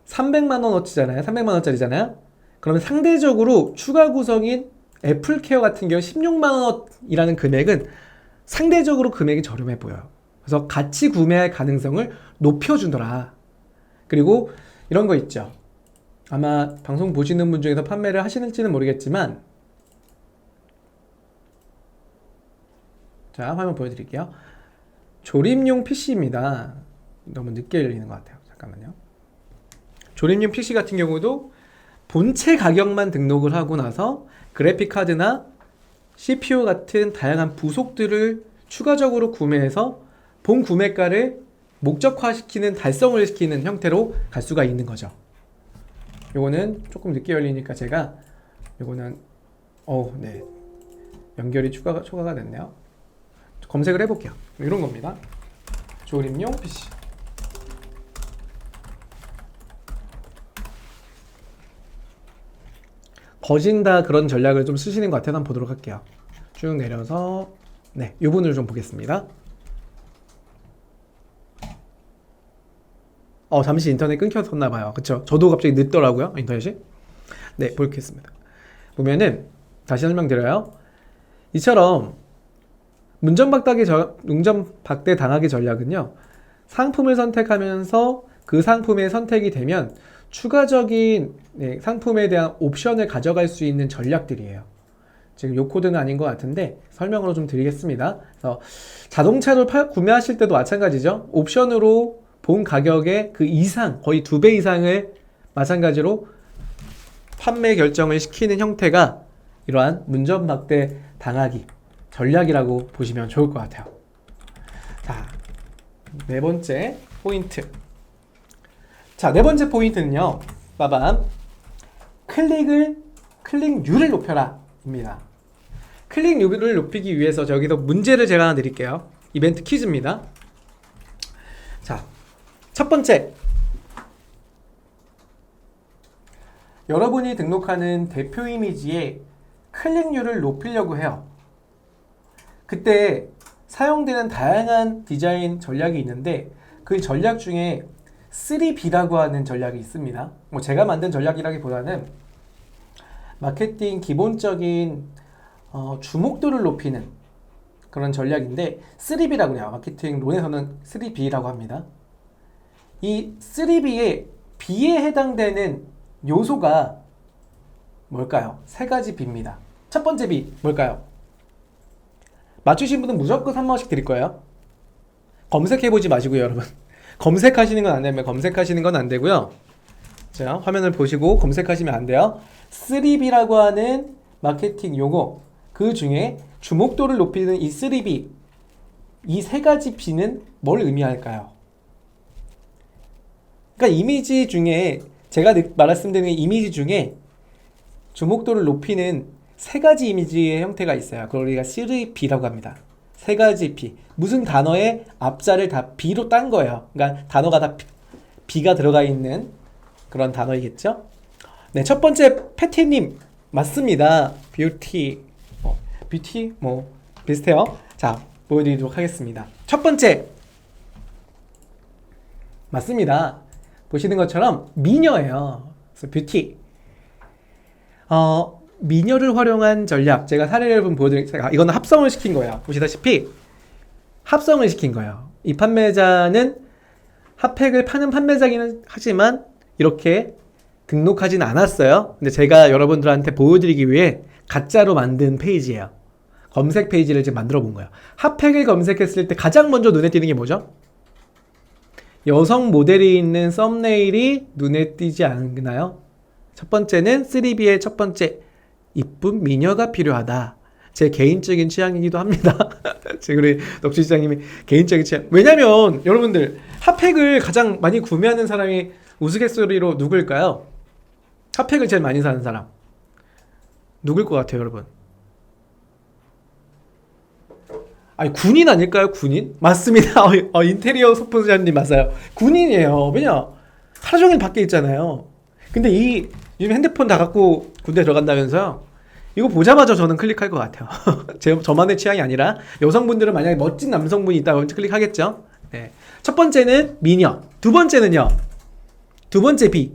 300만원어치잖아요. 300만원짜리잖아요. 그러면 상대적으로 추가 구성인 애플케어 같은 경우 16만원이라는 금액은 상대적으로 금액이 저렴해 보여요. 그래서 같이 구매할 가능성을 높여주더라. 그리고 이런 거 있죠. 아마 방송 보시는 분 중에서 판매를 하시는지는 모르겠지만, 자, 화면 보여드릴게요. 조립용 PC입니다. 너무 늦게 열리는 것 같아요. 잠깐만요. 조립용 PC 같은 경우도 본체 가격만 등록을 하고 나서 그래픽 카드나 CPU 같은 다양한 부속들을 추가적으로 구매해서 본 구매가를 목적화시키는, 달성을 시키는 형태로 갈 수가 있는 거죠. 요거는 조금 늦게 열리니까 제가 요거는 연결이 초과가 됐네요. 검색을 해볼게요. 이런 겁니다. 조립용 PC. 거진 다 그런 전략을 좀 쓰시는 것 같아서 한번 보도록 할게요. 쭉 내려서 네, 이 부분을 좀 보겠습니다. 잠시 인터넷 끊겼었나봐요. 그쵸? 저도 갑자기 늦더라고요, 인터넷이. 네, 보겠습니다. 보면은, 다시 설명드려요. 이처럼, 문전박대 당하기 전략은요, 상품을 선택하면서 그 상품의 선택이 되면 추가적인 상품에 대한 옵션을 가져갈 수 있는 전략들이에요. 지금 요 코드는 아닌 것 같은데 설명으로 좀 드리겠습니다. 그래서 자동차를 구매하실 때도 마찬가지죠. 옵션으로 본 가격의 그 이상, 거의 2배 이상을 마찬가지로 판매 결정을 시키는 형태가 이러한 문전박대 당하기 전략이라고 보시면 좋을 것 같아요. 자, 네 번째 포인트. 자, 네 번째 포인트는요. 빠밤. 클릭률을 높여라 입니다. 클릭률을 높이기 위해서 저기서 문제를 제가 하나 드릴게요. 이벤트 퀴즈입니다. 자, 첫 번째. 여러분이 등록하는 대표 이미지의 클릭률을 높이려고 해요. 그때 사용되는 다양한 디자인 전략이 있는데 그 전략 중에 3B라고 하는 전략이 있습니다. 뭐 제가 만든 전략이라기보다는 마케팅 기본적인 주목도를 높이는 그런 전략인데 3B라고 해요. 마케팅 론에서는 3B라고 합니다. 이 3B의 B에 해당되는 요소가 뭘까요? 세 가지 B입니다. 첫 번째 B 뭘까요? 맞추신 분은 무조건 3만원씩 드릴 거예요. 검색해보지 마시고요, 여러분. 검색하시는 건 안 되면 검색하시는 건 안 되고요. 자, 화면을 보시고 검색하시면 안 돼요. 3B라고 하는 마케팅 용어, 그 중에 주목도를 높이는 이 3B, 이 세 가지 B는 뭘 의미할까요? 그러니까 이미지 중에 제가 말씀드리는 이미지 중에 주목도를 높이는 세 가지 이미지의 형태가 있어요. 그걸 우리가 3B라고 합니다. 세 가지 B. 무슨 단어의 앞자를 다 B로 딴 거예요. 그러니까 단어가 다 B가 들어가 있는 그런 단어이겠죠? 네, 첫 번째 패티님 맞습니다. 뷰티, 뷰티 뭐 비슷해요. 자, 보여드리도록 하겠습니다. 첫 번째 맞습니다. 보시는 것처럼 미녀예요. 그래서 뷰티. 미녀를 활용한 전략 제가 사례를 좀 보여드릴게요. 이거는 합성을 시킨 거예요. 보시다시피 합성을 시킨 거예요. 이 판매자는 핫팩을 파는 판매자기는 하지만 이렇게 등록하진 않았어요. 근데 제가 여러분들한테 보여드리기 위해 가짜로 만든 페이지예요. 검색 페이지를 지금 만들어 본 거예요. 핫팩을 검색했을 때 가장 먼저 눈에 띄는 게 뭐죠? 여성 모델이 있는 썸네일이 눈에 띄지 않나요? 첫 번째는 3B의 첫 번째, 이쁜 미녀가 필요하다. 제 개인적인 취향이기도 합니다. 지금 우리 덕주 시장님이 개인적인 취향. 왜냐면 여러분들 핫팩을 가장 많이 구매하는 사람이 우스갯소리로 누굴까요? 핫팩을 제일 많이 사는 사람 누굴 것 같아요, 여러분? 아니, 군인 아닐까요? 군인? 맞습니다. 인테리어 소품자님 맞아요. 군인이에요. 왜냐? 하루 종일 밖에 있잖아요. 근데 요즘 핸드폰 다 갖고 군대 들어간다면서요? 이거 보자마자 저는 클릭할 것 같아요. 저만의 취향이 아니라 여성분들은 만약에 멋진 남성분이 있다면 클릭하겠죠? 네. 첫 번째는 미녀. 두 번째는요. 두 번째 B.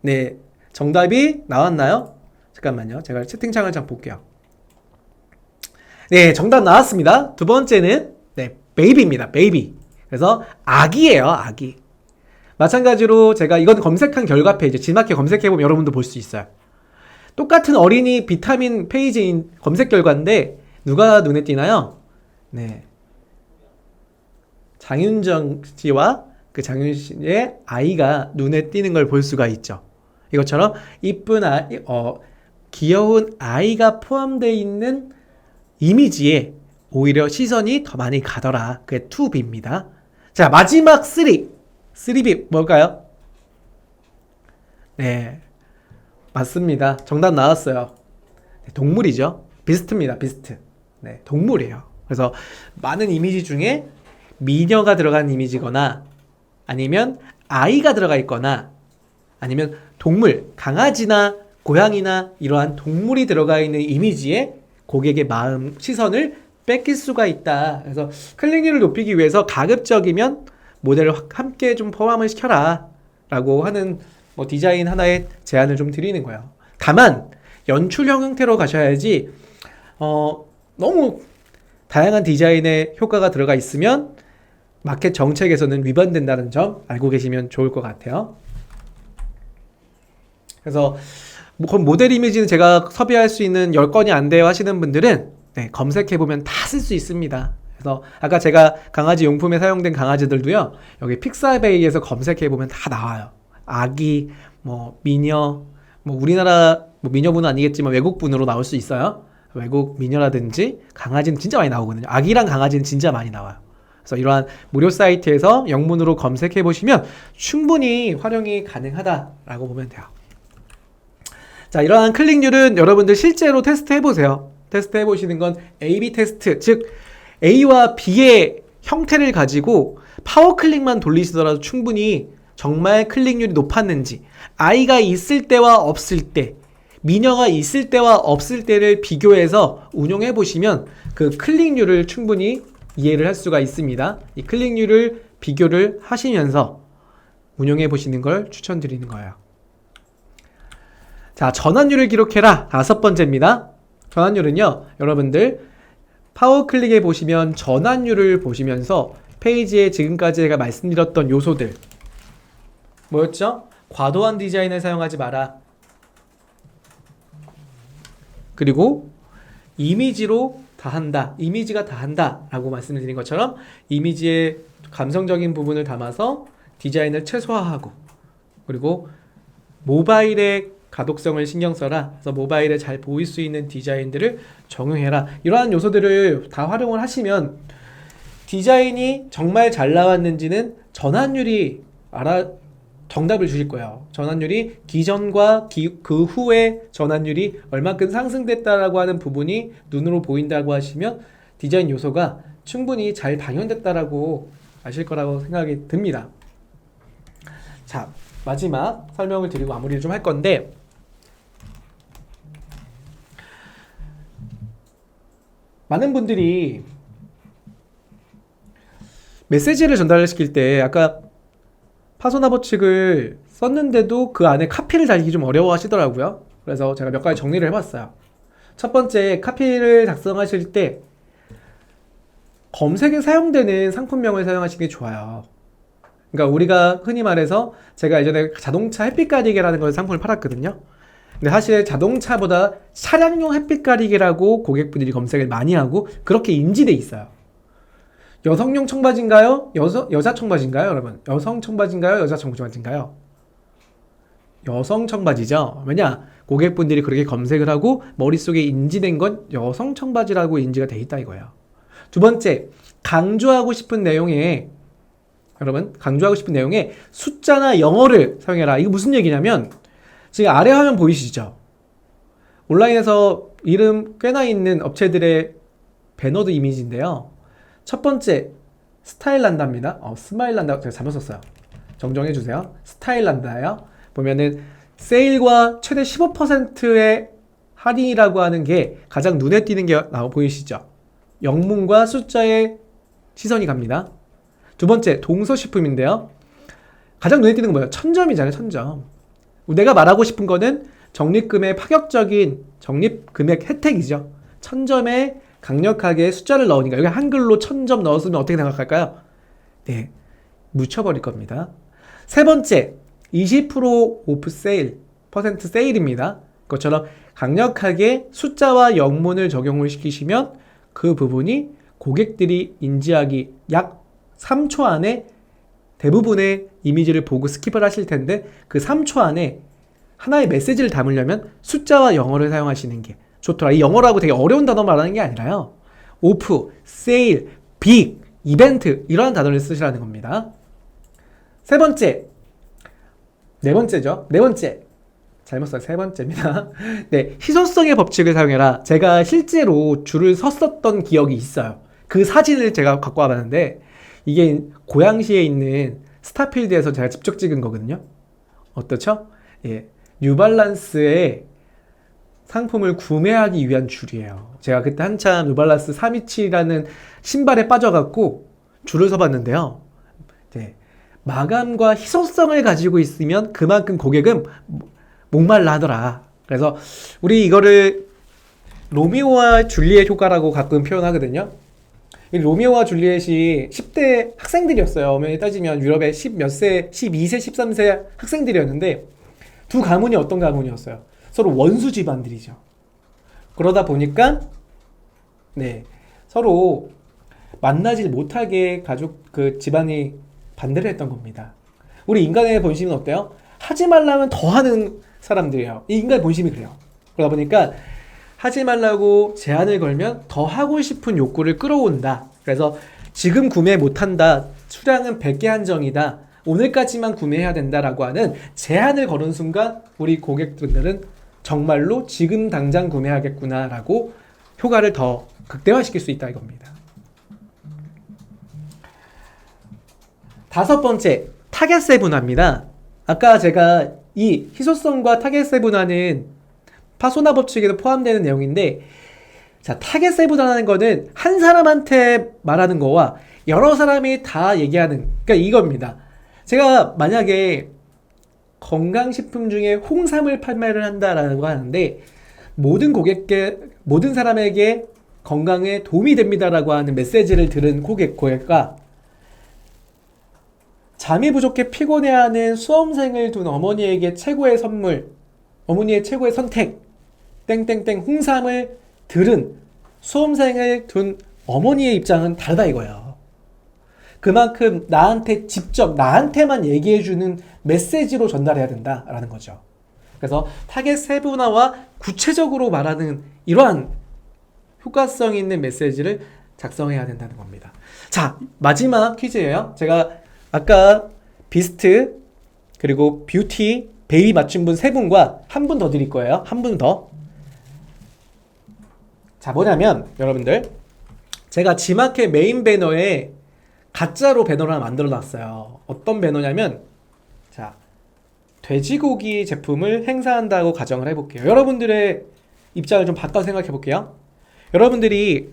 네. 정답이 나왔나요? 잠깐만요. 제가 채팅창을 좀 볼게요. 네. 정답 나왔습니다. 두 번째는 베이비입니다. 베이비. 그래서 아기예요. 아기. 마찬가지로 제가 이건 검색한 결과 페이지 지마켓 검색해보면 여러분도 볼 수 있어요. 똑같은 어린이 비타민 페이지인 검색 결과인데 누가 눈에 띄나요? 네, 장윤정 씨와 그 장윤 씨의 아이가 눈에 띄는 걸 볼 수가 있죠. 이것처럼 이쁜 귀여운 아이가 포함되어 있는 이미지에 오히려 시선이 더 많이 가더라. 그게 2B입니다. 자, 마지막 3B 뭘까요? 네, 맞습니다. 정답 나왔어요. 동물이죠. 비스트입니다. 비스트. 네, 동물이에요. 그래서 많은 이미지 중에 미녀가 들어간 이미지거나 아니면 아이가 들어가 있거나 아니면 동물, 강아지나 고양이나 이러한 동물이 들어가 있는 이미지에 고객의 마음, 시선을 뺏길 수가 있다. 그래서 클릭률을 높이기 위해서 가급적이면 모델을 함께 좀 포함을 시켜라 라고 하는 뭐 디자인 하나의 제안을 좀 드리는 거예요. 다만 연출형 형태로 가셔야지 너무 다양한 디자인의 효과가 들어가 있으면 마켓 정책에서는 위반된다는 점 알고 계시면 좋을 것 같아요. 그래서 모델 이미지는 제가 섭외할 수 있는 10건이 안 돼요 하시는 분들은 검색해보면 다 쓸 수 있습니다. 그래서 아까 제가 강아지 용품에 사용된 강아지들도요, 여기 픽사베이에서 검색해보면 다 나와요. 아기, 뭐 미녀, 뭐 우리나라 뭐 미녀분은 아니겠지만 외국분으로 나올 수 있어요. 외국 미녀라든지 강아지는 진짜 많이 나오거든요. 아기랑 강아지는 진짜 많이 나와요. 그래서 이러한 무료 사이트에서 영문으로 검색해 보시면 충분히 활용이 가능하다라고 보면 돼요. 자, 이러한 클릭률은 여러분들 실제로 테스트 해보세요. 테스트 해보시는 건 A-B 테스트, 즉 A와 B의 형태를 가지고 파워 클릭만 돌리시더라도 충분히 정말 클릭률이 높았는지, 아이가 있을 때와 없을 때, 미녀가 있을 때와 없을 때를 비교해서 운용해 보시면 그 클릭률을 충분히 이해를 할 수가 있습니다. 이 클릭률을 비교를 하시면서 운용해 보시는 걸 추천드리는 거예요. 자, 전환율을 기록해라. 5번째입니다. 전환율은요, 여러분들 파워 클릭에 보시면 전환율을 보시면서 페이지에 지금까지 제가 말씀드렸던 요소들 뭐였죠? 과도한 디자인을 사용하지 마라. 그리고 이미지로 다 한다. 이미지가 다 한다 라고 말씀을 드린 것처럼 이미지의 감성적인 부분을 담아서 디자인을 최소화하고, 그리고 모바일의 가독성을 신경 써라. 그래서 모바일에 잘 보일 수 있는 디자인들을 적용해라. 이러한 요소들을 다 활용을 하시면 디자인이 정말 잘 나왔는지는 전환율이 정답을 주실 거예요. 전환율이 기존과 그 후의 전환율이 얼마큼 상승됐다라고 하는 부분이 눈으로 보인다고 하시면 디자인 요소가 충분히 잘 반영됐다라고 아실 거라고 생각이 듭니다. 자, 마지막 설명을 드리고 마무리를 좀 할 건데, 많은 분들이 메시지를 전달시킬 때 아까 파소나 법칙을 썼는데도 그 안에 카피를 달기 좀 어려워 하시더라고요. 그래서 제가 몇 가지 정리를 해봤어요. 첫 번째, 카피를 작성하실 때 검색에 사용되는 상품명을 사용하시는 게 좋아요. 그러니까 우리가 흔히 말해서 제가 예전에 자동차 햇빛 가리개라는 걸 상품을 팔았거든요. 근데 사실 자동차보다 차량용 햇빛 가리개라고 고객분들이 검색을 많이 하고 그렇게 인지돼 있어요. 여성용 청바지인가요? 여자 청바지인가요, 여러분? 여성 청바지인가요? 여자 청바지인가요? 여성 청바지죠. 왜냐? 고객분들이 그렇게 검색을 하고 머릿속에 인지된 건 여성 청바지라고 인지가 돼 있다 이거예요. 두 번째, 강조하고 싶은 내용에 숫자나 영어를 사용해라. 이거 무슨 얘기냐면 지금 아래 화면 보이시죠? 온라인에서 이름 꽤나 있는 업체들의 배너드 이미지인데요. 첫 번째, 스타일란다입니다. 스마일란다 제가 잘못 썼어요. 정정해 주세요. 스타일란다예요. 보면은 세일과 최대 15%의 할인이라고 하는 게 가장 눈에 띄는 게 보이시죠? 영문과 숫자에 시선이 갑니다. 두 번째, 동서식품인데요. 가장 눈에 띄는 건 뭐예요? 1000점이잖아요, 1000점. 내가 말하고 싶은 거는 적립금의 파격적인 적립금액 혜택이죠. 1000점에 강력하게 숫자를 넣으니까 여기 한글로 1000점 넣었으면 어떻게 생각할까요? 네, 묻혀버릴 겁니다. 세 번째, 20% 오프 세일, 퍼센트 세일입니다. 그것처럼 강력하게 숫자와 영문을 적용을 시키시면 그 부분이 고객들이 인지하기 약 3초 안에 대부분의 이미지를 보고 스킵을 하실 텐데 그 3초 안에 하나의 메시지를 담으려면 숫자와 영어를 사용하시는 게 좋더라. 이 영어라고 되게 어려운 단어 말하는 게 아니라요. 오프, 세일, 빅, 이벤트 이러한 단어를 쓰시라는 겁니다. 세 번째, 네 번째. 잘못 써요. 세 번째입니다. 네, 희소성의 법칙을 사용해라. 제가 실제로 줄을 섰었던 기억이 있어요. 그 사진을 제가 갖고 와봤는데 이게 고양시에 있는 스타필드에서 제가 직접 찍은 거거든요. 어떻죠? 예, 뉴발란스의 상품을 구매하기 위한 줄이에요. 제가 그때 한참 뉴발란스 327이라는 신발에 빠져갖고 줄을 서봤는데요. 네, 마감과 희소성을 가지고 있으면 그만큼 고객은 목말라 하더라. 그래서 우리 이거를 로미오와 줄리엣 효과라고 가끔 표현하거든요. 이 로미오와 줄리엣이 10대 학생들이었어요. 엄연히 따지면 유럽의 10몇 세, 12세, 13세 학생들이었는데 두 가문이 어떤 가문이었어요? 서로 원수 집안들이죠. 그러다 보니까 네, 서로 만나질 못하게 가족 그 집안이 반대를 했던 겁니다. 우리 인간의 본심은 어때요? 하지 말라면 더 하는 사람들이에요. 이 인간의 본심이 그래요. 그러다 보니까 하지 말라고 제한을 걸면 더 하고 싶은 욕구를 끌어온다. 그래서 지금 구매 못한다. 수량은 100개 한정이다. 오늘까지만 구매해야 된다라고 하는 제한을 거는 순간 우리 고객분들은 정말로 지금 당장 구매하겠구나라고 효과를 더 극대화시킬 수 있다 이겁니다. 다섯 번째, 타겟 세분화입니다. 아까 제가 이 희소성과 타겟 세분화는 파소나 법칙에도 포함되는 내용인데, 자, 타겟 세분화라는 거는 한 사람한테 말하는 거와 여러 사람이 다 얘기하는, 그러니까 이겁니다. 제가 만약에 건강식품 중에 홍삼을 판매를 한다라고 하는데 모든 사람에게 건강에 도움이 됩니다라고 하는 메시지를 들은 고객과 잠이 부족해 피곤해하는 수험생을 둔 어머니에게 최고의 선물, 어머니의 최고의 선택, 땡땡땡 홍삼을 들은 수험생을 둔 어머니의 입장은 다르다 이거예요. 그만큼 나한테 직접 나한테만 얘기해주는 메시지로 전달해야 된다라는 거죠. 그래서 타겟 세분화와 구체적으로 말하는 이러한 효과성 있는 메시지를 작성해야 된다는 겁니다. 자, 마지막 퀴즈예요. 제가 아까 비스트 그리고 뷰티 베이비 맞춘 분 세 분과 한 분 더 드릴 거예요. 한 분 더. 자, 뭐냐면 여러분들, 제가 지마켓 메인 배너에 가짜로 배너를 하나 만들어 놨어요. 어떤 배너냐면, 자, 돼지고기 제품을 행사한다고 가정을 해볼게요. 여러분들의 입장을 좀 바꿔 생각해 볼게요. 여러분들이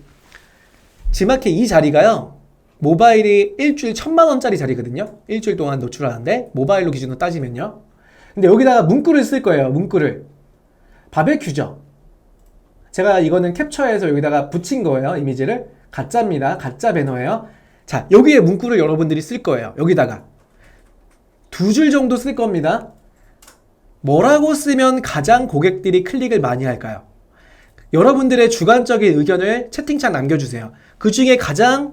지마켓 이 자리가요, 모바일이 일주일 1000만원짜리 자리거든요. 일주일 동안 노출하는데 모바일로 기준으로 따지면요. 근데 여기다가 문구를 쓸 거예요. 문구를. 바베큐죠. 제가 이거는 캡처해서 여기다가 붙인 거예요. 이미지를. 가짜입니다. 가짜 배너예요. 자, 여기에 문구를 여러분들이 쓸 거예요. 여기다가 2줄 정도 쓸 겁니다. 뭐라고 쓰면 가장 고객들이 클릭을 많이 할까요? 여러분들의 주관적인 의견을 채팅창 남겨주세요. 그 중에 가장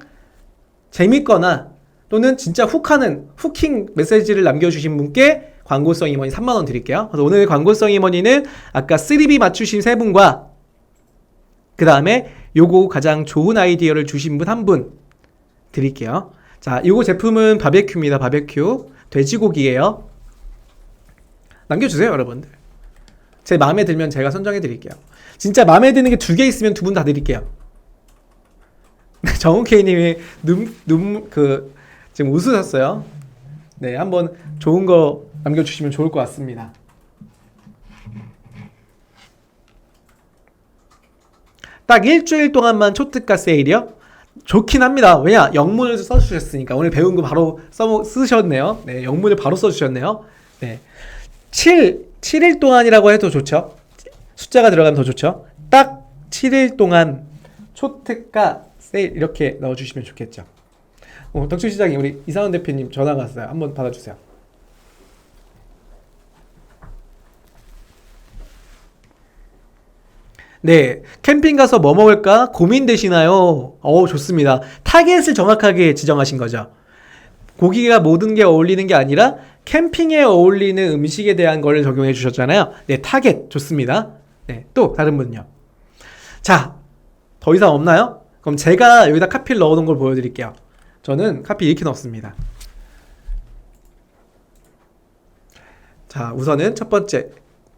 재밌거나 또는 진짜 후킹 메시지를 남겨주신 분께 광고성 임원이 3만원 드릴게요. 그래서 오늘 광고성 임원이는 아까 3B 맞추신 세 분과 그 다음에 요거 가장 좋은 아이디어를 주신 분 한 분 드릴게요. 자, 요거 제품은 바베큐입니다. 바베큐 돼지고기예요. 남겨주세요, 여러분들. 제 마음에 들면 제가 선정해 드릴게요. 진짜 마음에 드는 게 2개 있으면 2분 다 드릴게요. 정우케이님이 지금 웃으셨어요. 네, 한번 좋은 거 남겨주시면 좋을 것 같습니다. 딱 일주일 동안만 초특가 세일이요? 좋긴 합니다. 왜냐? 영문을 써주셨으니까. 오늘 배운 거 바로 쓰셨네요. 네, 영문을 바로 써주셨네요. 네. 7일 동안이라고 해도 좋죠. 숫자가 들어가면 더 좋죠. 딱 7일 동안 초특가 세일 이렇게 넣어주시면 좋겠죠. 덕출시장님, 우리 이상원 대표님 전화가 왔어요. 한번 받아주세요. 네, 캠핑 가서 뭐 먹을까 고민되시나요? 좋습니다. 타겟을 정확하게 지정하신 거죠. 고기가 모든 게 어울리는 게 아니라 캠핑에 어울리는 음식에 대한 걸 적용해 주셨잖아요. 네, 타겟 좋습니다. 네, 또 다른 분요. 자, 더 이상 없나요? 그럼 제가 여기다 카피를 넣어놓은 걸 보여드릴게요. 저는 카피 이렇게 넣습니다. 자, 우선은 첫 번째,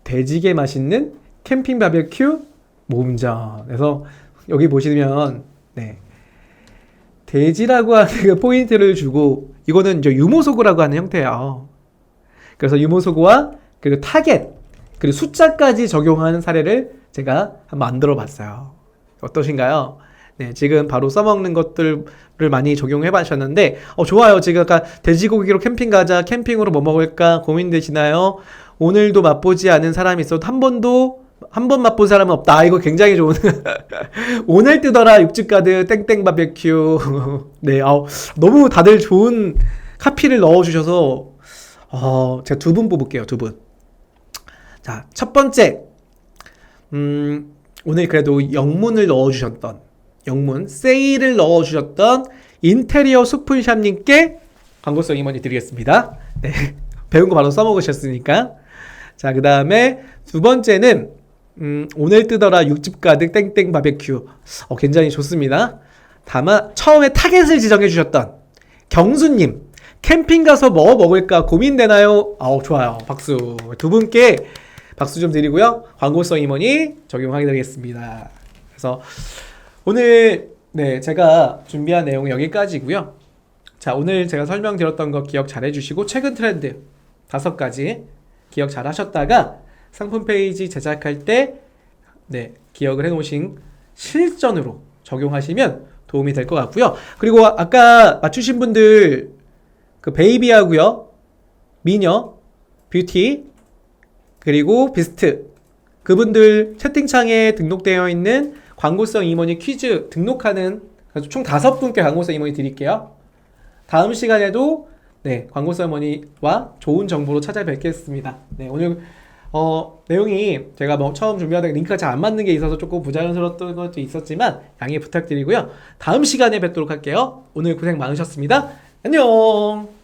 돼지게 맛있는 캠핑 바베큐 모음전. 그래서 여기 보시면 네, 돼지라고 하는 그 포인트를 주고, 이거는 이제 유모소구라고 하는 형태예요. 그래서 유모소구와 그리고 타겟 그리고 숫자까지 적용하는 사례를 제가 한번 만들어 봤어요. 어떠신가요? 네, 지금 바로 써먹는 것들을 많이 적용해 보셨는데, 좋아요. 지금 아까 돼지고기로 캠핑 가자, 캠핑으로 뭐 먹을까 고민되시나요? 오늘도 맛보지 않은 사람이 있어도 한 번 맛본 사람은 없다. 이거 굉장히 좋은. 오늘 뜨더라 육즙 가득 땡땡 바베큐. 네, 너무 다들 좋은 카피를 넣어주셔서, 제가 두 분 뽑을게요, 두 분. 자, 첫 번째. 오늘 그래도 영문을 넣어주셨던, 세일을 넣어주셨던 인테리어 수풀샵님께 광고성 임원이 드리겠습니다. 네. 배운 거 바로 써먹으셨으니까. 자, 그 다음에 두 번째는, 오늘 뜨더라 육즙 가득 땡땡 바베큐. 굉장히 좋습니다. 다만, 처음에 타겟을 지정해 주셨던 경수님, 캠핑 가서 뭐 먹을까 고민되나요? 좋아요. 박수. 두 분께 박수 좀 드리고요. 광고성 임원이 적용하게 되겠습니다. 그래서 오늘 제가 준비한 내용은 여기까지고요. 자, 오늘 제가 설명드렸던 거 기억 잘 해주시고 최근 트렌드 5가지 기억 잘 하셨다가 상품 페이지 제작할 때 기억을 해놓으신 실전으로 적용하시면 도움이 될 것 같고요. 그리고 아까 맞추신 분들 그 베이비하고요, 미녀, 뷰티, 그리고 비스트 그분들 채팅창에 등록되어 있는 광고성 임원이 퀴즈 등록하는 총 5분께 광고성 임원이 드릴게요. 다음 시간에도 광고성 임원이와 좋은 정보로 찾아뵙겠습니다. 오늘 내용이 제가 처음 준비하다가 링크가 잘 안 맞는 게 있어서 조금 부자연스러웠던 것도 있었지만 양해 부탁드리고요. 다음 시간에 뵙도록 할게요. 오늘 고생 많으셨습니다. 안녕.